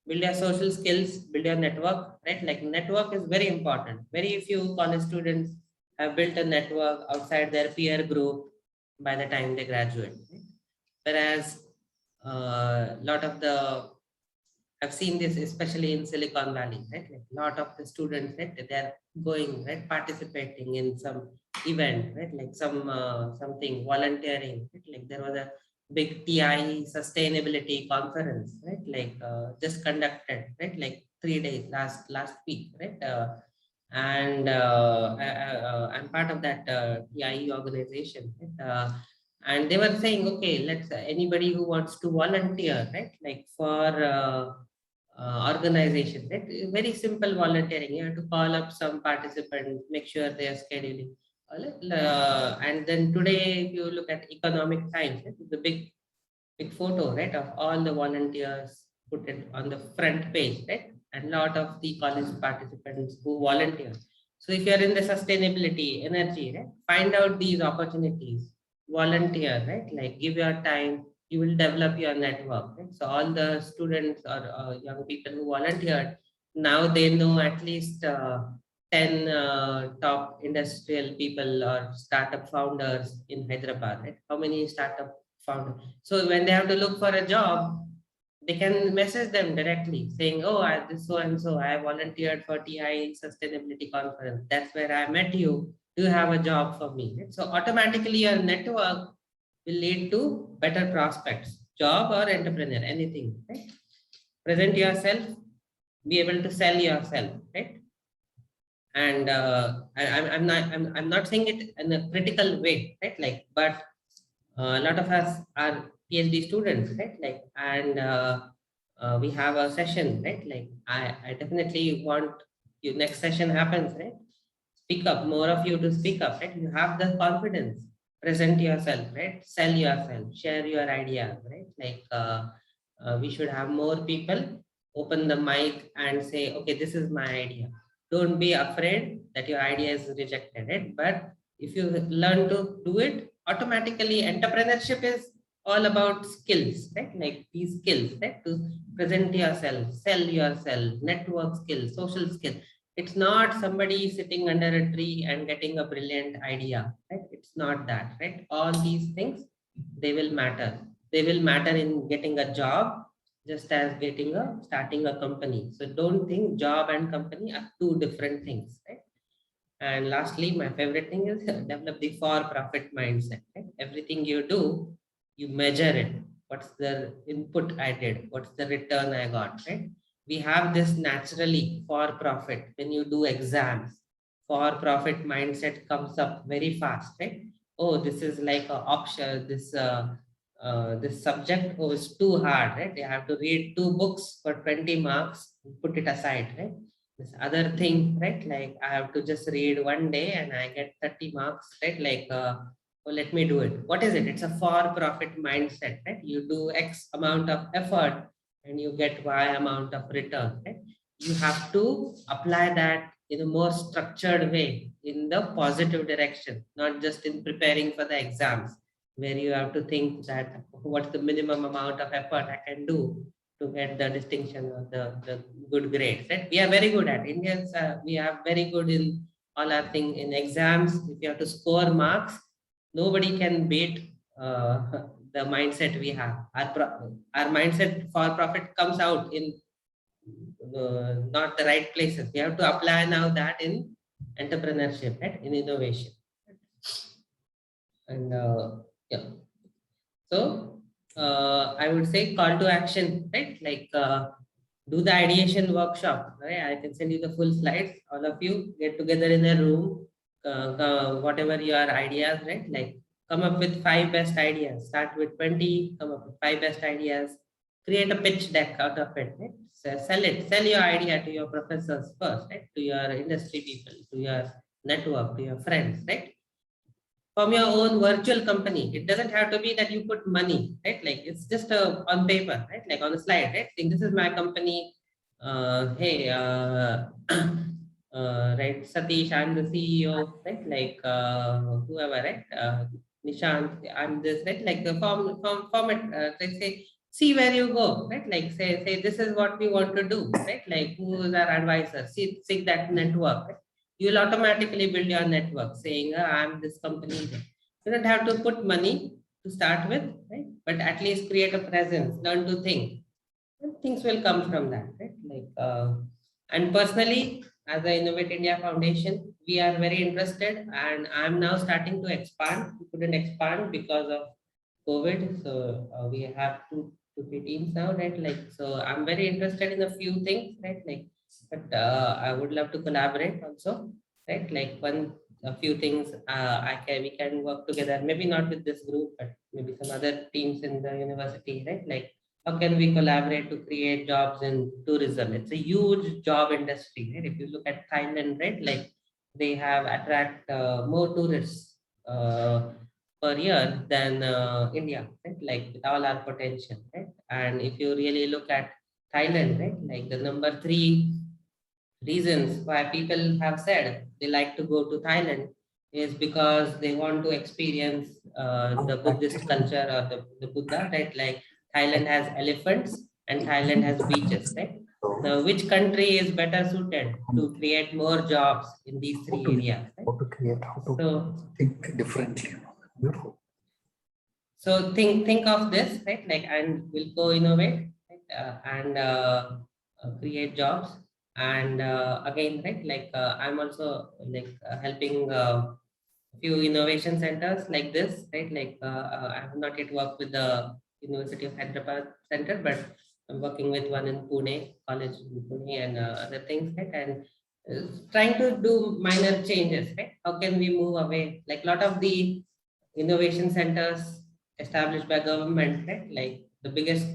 build your social skills, build your network, right? Like network is very important. Very few college students have built a network outside their peer group by the time they graduate. Right? Whereas a lot of I've seen this especially in Silicon Valley, right? Like a lot of the students, right, they're going, right, participating in some event, right? Like something volunteering, right? Like there was a big TI sustainability conference, right? Like just conducted, right? Like 3 days last week, right? I'm part of that TI organization, right? And they were saying, okay, let's anybody who wants to volunteer, right? Like for organization, right? Very simple volunteering. You have to call up some participants, make sure they are scheduling. And then today, if you look at Economic Times, right, the big photo, right, of all the volunteers put it on the front page, right? And a lot of the college participants who volunteer. So if you're in the sustainability, energy, right, find out these opportunities, volunteer, right? Like give your time, you will develop your network. Right? So all the students or young people who volunteered, now they know at least 10 top industrial people or startup founders in Hyderabad. Right? How many startup founders? So when they have to look for a job, they can message them directly saying, oh, this so and so, I volunteered for TI sustainability conference. That's where I met you. Do you have a job for me? Right? So automatically your network will lead to better prospects, job or entrepreneur, anything, right? Present yourself, be able to sell yourself, right? And I'm not saying it in a critical way, right? Like, but a lot of us are PhD students, right? Like, and we have a session, right? Like, I definitely want you next session happens, right? Speak up, more of you to speak up, right? You have the confidence, present yourself, right? Sell yourself, share your ideas, right? Like we should have more people open the mic and say, okay, this is my idea. Don't be afraid that your idea is rejected, right? But if you learn to do it, automatically entrepreneurship is all about skills, right? Like these skills, right? To present yourself, sell yourself, network skills, social skills. It's not somebody sitting under a tree and getting a brilliant idea, right? It's not that, right? All these things, they will matter. They will matter in getting a job, just as starting a company. So don't think job and company are two different things, right? And lastly, my favorite thing is develop the for-profit mindset. Right? Everything you do, you measure it. What's the input I did? What's the return I got? Right? We have this naturally for profit. When you do exams, for profit mindset comes up very fast, right? Oh, this is like an option. This subject was too hard, right? You have to read 2 books for 20 marks. Put it aside, right? This other thing, right? Like I have to just read one day and I get 30 marks, right? Like, oh, let me do it. What is it? It's a for-profit mindset, right? You do X amount of effort and you get Y amount of return, right? You have to apply that in a more structured way, in the positive direction, not just in preparing for the exams, where you have to think that what's the minimum amount of effort I can do to get the distinction or the good grades, right? We are very good at Indians. We are very good in all our thing in exams. If you have to score marks, nobody can beat the mindset we have. Our mindset for profit comes out in not the right places. We have to apply now that in entrepreneurship, right? In innovation. And yeah. So I would say call to action, right? Like do the ideation workshop, right? I can send you the full slides. All of you get together in a room, whatever your ideas, right? Like come up with 5 best ideas. Start with 20, come up with 5 best ideas. Create a pitch deck out of it, right? So sell your idea to your professors first, right? To your industry people, to your network, to your friends, right? From your own virtual company. It doesn't have to be that you put money, right? Like it's just on paper, right? Like on a slide, right? Think this is my company. Hey, right, Satish, I'm the CEO, right? Like whoever, right? Nishant, I'm this, right? Like the format, like say, see where you go, right? Like say this is what we want to do, right? Like who is our advisor? Seek that network, right? You'll automatically build your network saying, I'm this company. You don't have to put money to start with, right? But at least create a presence, learn to think. And things will come from that, right? Like, and personally, as the Innovate India Foundation, we are very interested, and I'm now starting to expand. We couldn't expand because of COVID. So we have 2 to 3 teams now, right? Like, so I'm very interested in a few things, right? Like, but I would love to collaborate also, right? Like a few things we can work together, maybe not with this group, but maybe some other teams in the university, right? Like how can we collaborate to create jobs in tourism? It's a huge job industry, right? If you look at Thailand, right? Like they have attract more tourists per year than India, right? Like with all our potential, right? And if you really look at Thailand, right? Like the number 3 reasons why people have said they like to go to Thailand is because they want to experience the Buddhist culture or the Buddha, right? Like Thailand has elephants and Thailand has beaches, right? Now, which country is better suited to create more jobs in these 3 areas? Right? How to create, how to think differently. Beautiful. So think of this, right? Like, and we'll go innovate, right? And create jobs. And again, right? Like I'm also like helping a few innovation centers like this, right? Like I have not yet worked with the University of Hyderabad Center, but I'm working with one in Pune, college in Pune, and other things, right? And trying to do minor changes, right? How can we move away? Like a lot of the innovation centers established by government, right? Like the biggest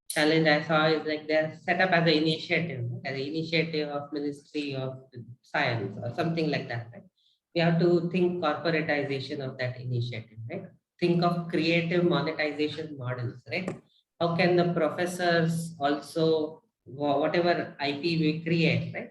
challenge I saw is like they're set up as an initiative, right? As an initiative of Ministry of Science or something like that, right? We have to think corporatization of that initiative, right? Think of creative monetization models, right? How can the professors also, whatever IP we create, right?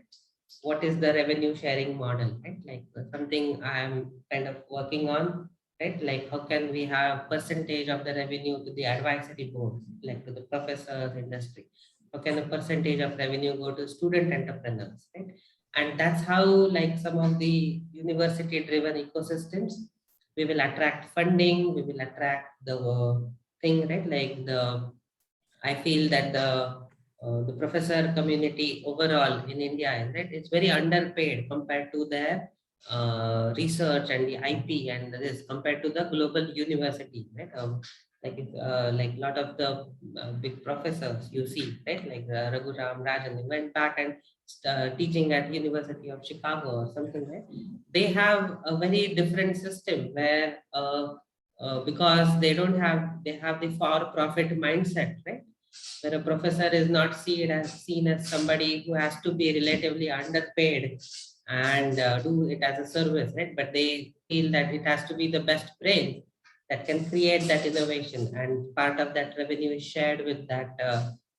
What is the revenue sharing model, right? Like something I'm kind of working on, right? Like how can we have percentage of the revenue to the advisory boards, like to the professors, industry? How can a percentage of revenue go to student entrepreneurs, right? And that's how like some of the university driven ecosystems, we will attract funding, we will attract the thing, right? Like I feel that the professor community overall in India, right, it's very underpaid compared to their research and the IP and this compared to the global university, right? Like a lot of the big professors you see, right? Like Raghuram Rajan, they went back and teaching at University of Chicago or something, right? They have a very different system where because they have the for-profit mindset, right? Where a professor is not seen as somebody who has to be relatively underpaid and do it as a service, right? But they feel that it has to be the best brain that can create that innovation, and part of that revenue is shared with that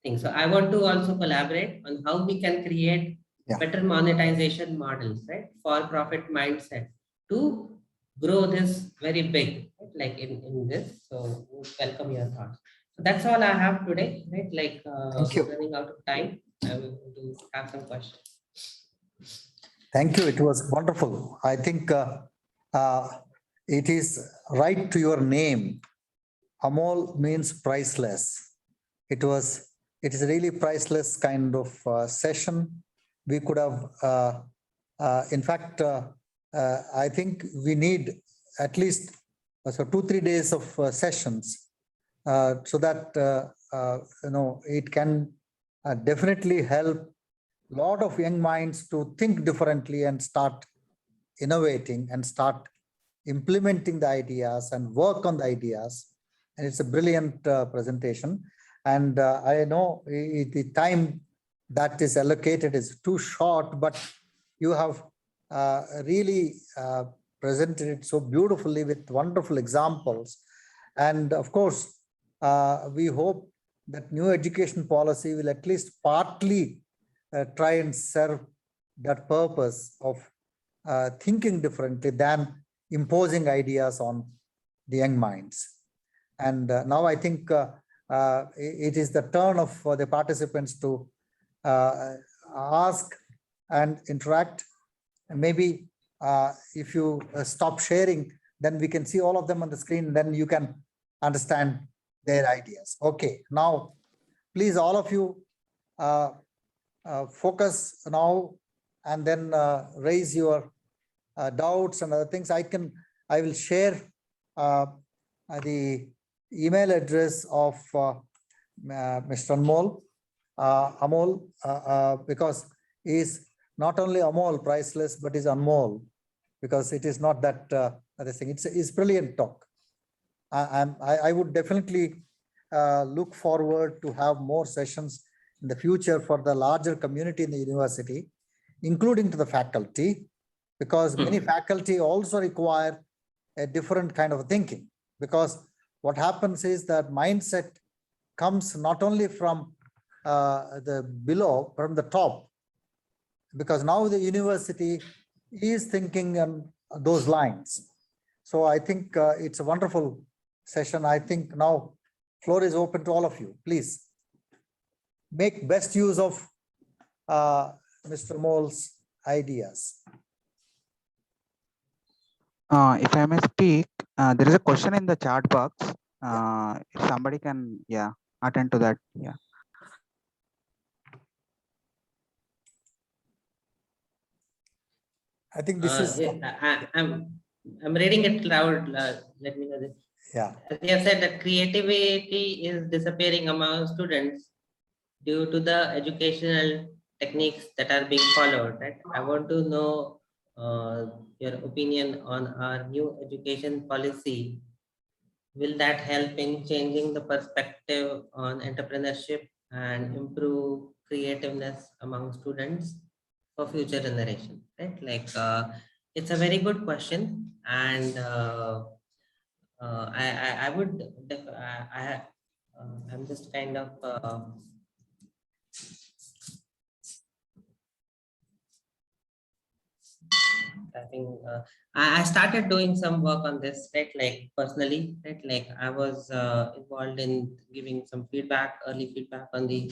thing. So I want to also collaborate on how we can create better monetization models, right? For-profit mindset to grow this very big, right? Like in this. So welcome your thoughts. So that's all I have today, right? Like running out of time, I will have some questions. Thank you. It was wonderful. I think it is right to your name. Amol means priceless. It is a really priceless kind of session. We could have, in fact, I think we need at least 2-3 days of sessions so that it can definitely help a lot of young minds to think differently and start innovating and start implementing the ideas and work on the ideas. And it's a brilliant presentation. And I know the time that is allocated is too short, but you have really presented it so beautifully with wonderful examples. And of course, we hope that new education policy will at least partly try and serve that purpose of thinking differently than imposing ideas on the young minds. And now I think it is the turn of the participants to ask and interact. And maybe if you stop sharing, then we can see all of them on the screen, then you can understand their ideas. Okay, now please all of you focus now and then raise your doubts and other things. I will share the email address of Mr. Amol, because he is not only Amol, priceless, but is Anmol, because it is not that other thing. It's brilliant talk. I would definitely look forward to have more sessions in the future for the larger community in the university, including to the faculty, because many faculty also require a different kind of thinking. Because what happens is that mindset comes not only from the below, from the top, because now the university is thinking on those lines. So I think it's a wonderful session. I think now floor is open to all of you. Please make best use of Mr. Mole's ideas. If I may speak, there is a question in the chat box. If somebody can, attend to that. Yeah. I think this is. I'm reading it loud. Let me know this. Yeah. They have said that creativity is disappearing among students due to the educational techniques that are being followed. Right? I want to know your opinion on our new education policy. Will that help in changing the perspective on entrepreneurship and improve creativeness among students for future generation? Right? Like it's a very good question, and I would I'm just kind of I think I started doing some work on this, right? Like personally, right? Like I was involved in giving some feedback, early feedback on the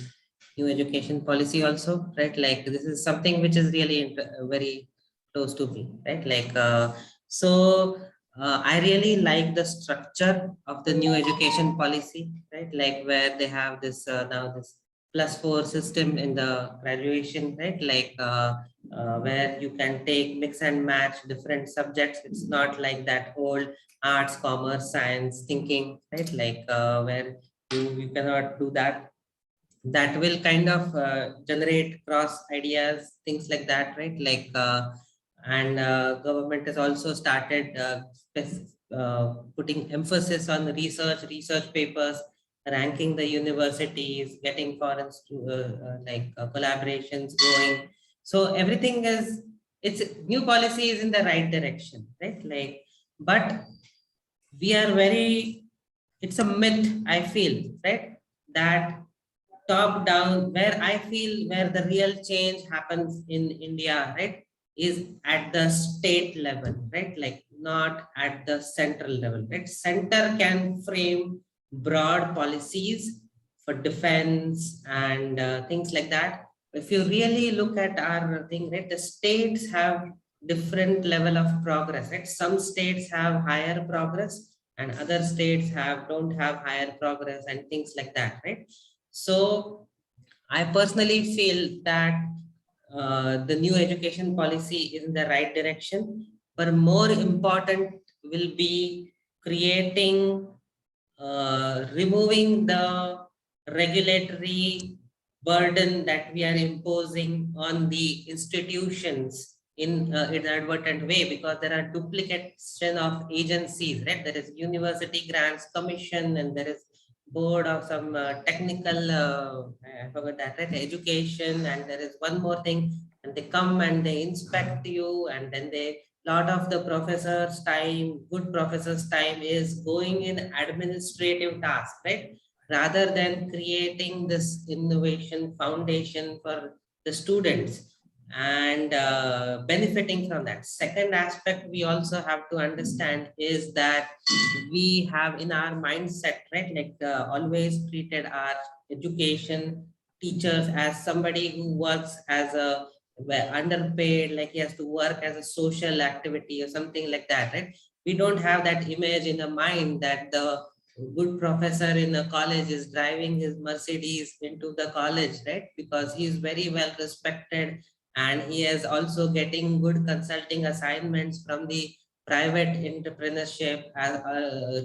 new education policy also, right? Like this is something which is really very close to me, right? Like I really like the structure of the new education policy, right? Like where they have this now this +4 system in the graduation, right? Like where you can take mix and match different subjects. It's not like that old arts, commerce, science thinking, right? Like where you cannot do that. That will kind of generate cross ideas, things like that, right? Like and government has also started putting emphasis on research papers, ranking the universities, getting foreign collaborations going. So everything is, it's new policy is in the right direction, right? Like, but we are very, it's a myth, I feel, right? That top down, where I feel where the real change happens in India, right, is at the state level, right? Like not at the central level, right? Center can frame broad policies for defense and things like that. If you really look at our thing, right, the states have different level of progress, right? Some states have higher progress and other states don't have higher progress and things like that, right? So I personally feel that the new education policy is in the right direction, but more important will be creating, removing the regulatory burden that we are imposing on the institutions in an inadvertent way, because there are duplication of agencies, right? There is University Grants Commission, and there is board of some technical, I forgot that, right? Education, and there is one more thing, and they come and they inspect you, and then lot of the professors' time, good professors' time is going in administrative tasks, right? Rather than creating this innovation foundation for the students and benefiting from that. Second aspect we also have to understand is that we have in our mindset, right, like always treated our education teachers as somebody who works as a underpaid, like he has to work as a social activity or something like that, right? We don't have that image in the mind that the good professor in a college is driving his Mercedes into the college, right? Because he is very well respected, and he is also getting good consulting assignments from the private entrepreneurship,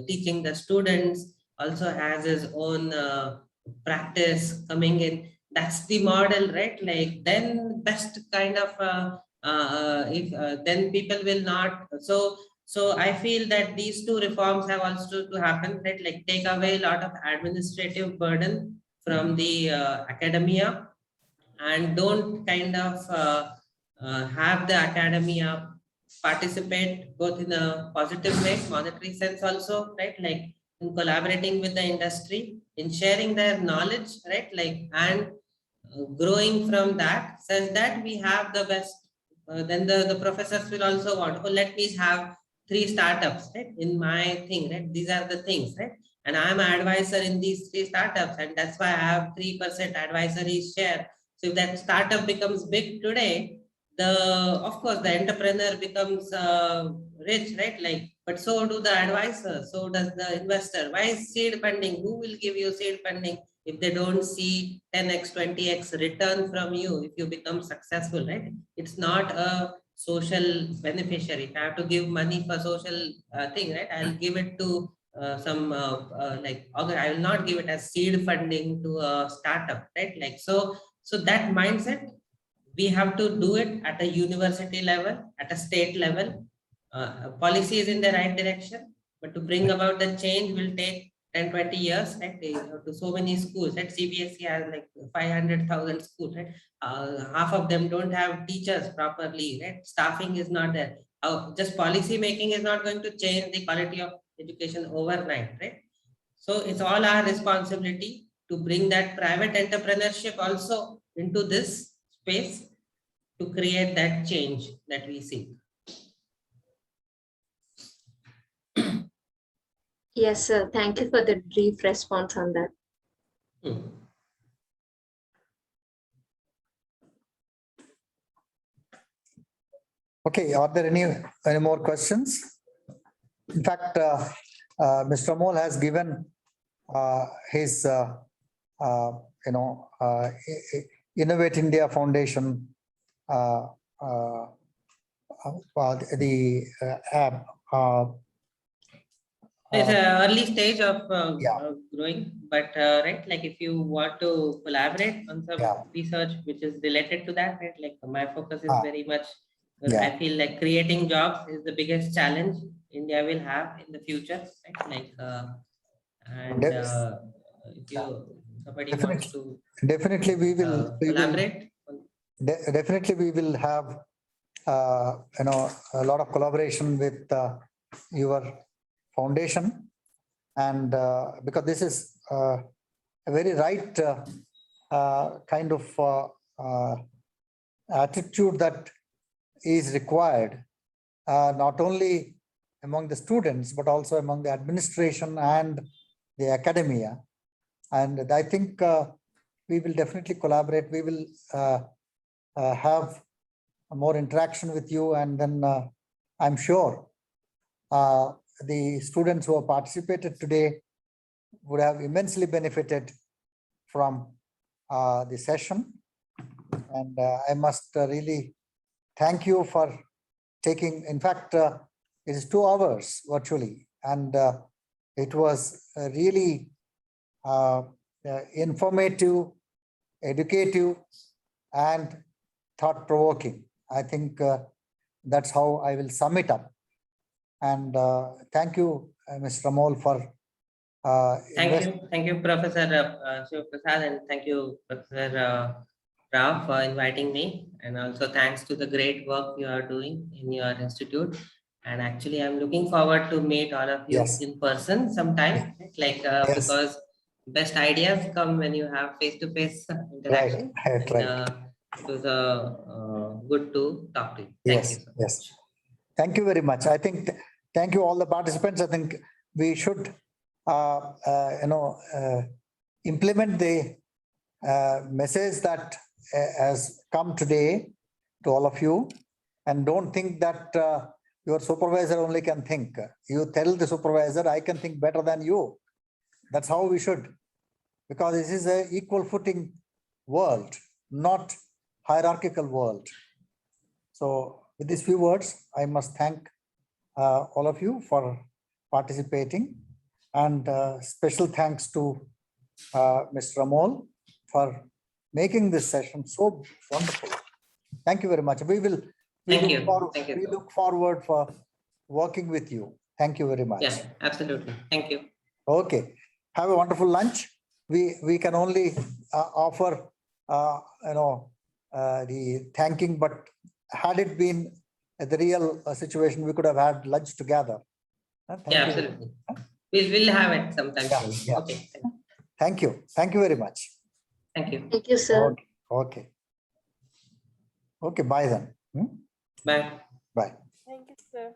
teaching the students, also has his own practice coming in. That's the model, right? Like then best kind of then people will not. So I feel that these two reforms have also to happen, right? Like take away a lot of administrative burden from the academia, and don't kind of have the academia participate both in a positive way, monetary sense also, right? Like in collaborating with the industry, in sharing their knowledge, right? Like, and growing from that, such that we have the best, then the professors will also want, oh, let me have 3 startups, right, in my thing, right? These are the things, right? And I'm an advisor in these 3 startups, and that's why I have 3% advisory share. So if that startup becomes big today, of course the entrepreneur becomes rich, right? Like, but so do the advisor, so does the investor. Why is seed funding? Who will give you seed funding if they don't see 10x, 20x return from you if you become successful, right? It's not a social beneficiary. If I have to give money for social thing, right, I'll give it to some like, okay, I will not give it as seed funding to a startup, right? Like, so that mindset, we have to do it at a university level, at a state level. Policy is in the right direction, but to bring about the change will take 10, 20 years, right? To so many schools, right? CBSE has like 500,000 schools, right? Half of them don't have teachers properly, right? Staffing is not there. Just policy making is not going to change the quality of education overnight, right? So it's all our responsibility to bring that private entrepreneurship also into this space to create that change that we seek. Yes, sir. Thank you for the brief response on that. Okay, are there any more questions? In fact, Mr. Amol has given his, Innovate India Foundation, the app. It's an early stage of growing, but right, like if you want to collaborate on some research which is related to that, right, like my focus is very much, I feel like creating jobs is the biggest challenge India will have in the future, right? Like, and if somebody wants to definitely we will collaborate. Definitely we will have a lot of collaboration with your foundation, and because this is a very right kind of attitude that is required, not only among the students but also among the administration and the academia. And I think we will definitely collaborate. We will have more interaction with you, and then I'm sure the students who have participated today would have immensely benefited from the session. And I must really thank you for taking, in fact, it is 2 hours virtually, and it was really informative educative, and thought-provoking. I think that's how I will sum it up. And thank you, Mr. Amol, for Thank you, Professor Shiv Prasad, and thank you, Professor Rao, for inviting me. And also thanks to the great work you are doing in your institute. And actually, I'm looking forward to meet all of you Yes. in person sometime, like Yes. because best ideas come when you have face-to-face interaction. Right. It was good to talk to you. Thank you so much. Yes. Thank you very much. I think, thank you all the participants. I think we should, implement the message that has come today to all of you, and don't think that your supervisor only can think. You tell the supervisor, I can think better than you. That's how we should, because this is an equal footing world, not hierarchical world. So with these few words, I must thank all of you for participating, and special thanks to Mr. Amol for making this session so wonderful. Thank you very much. We look forward for working with you. Thank you very much. Yeah, absolutely. Thank you. Okay. Have a wonderful lunch. We can only offer the thanking, but had it been the real situation, we could have had lunch together. Thank you. Absolutely. We'll have it sometime. Yeah. Okay. Thank you. Thank you very much. Thank you. Thank you, sir. Okay. Okay. Bye then. Bye. Bye. Thank you, sir.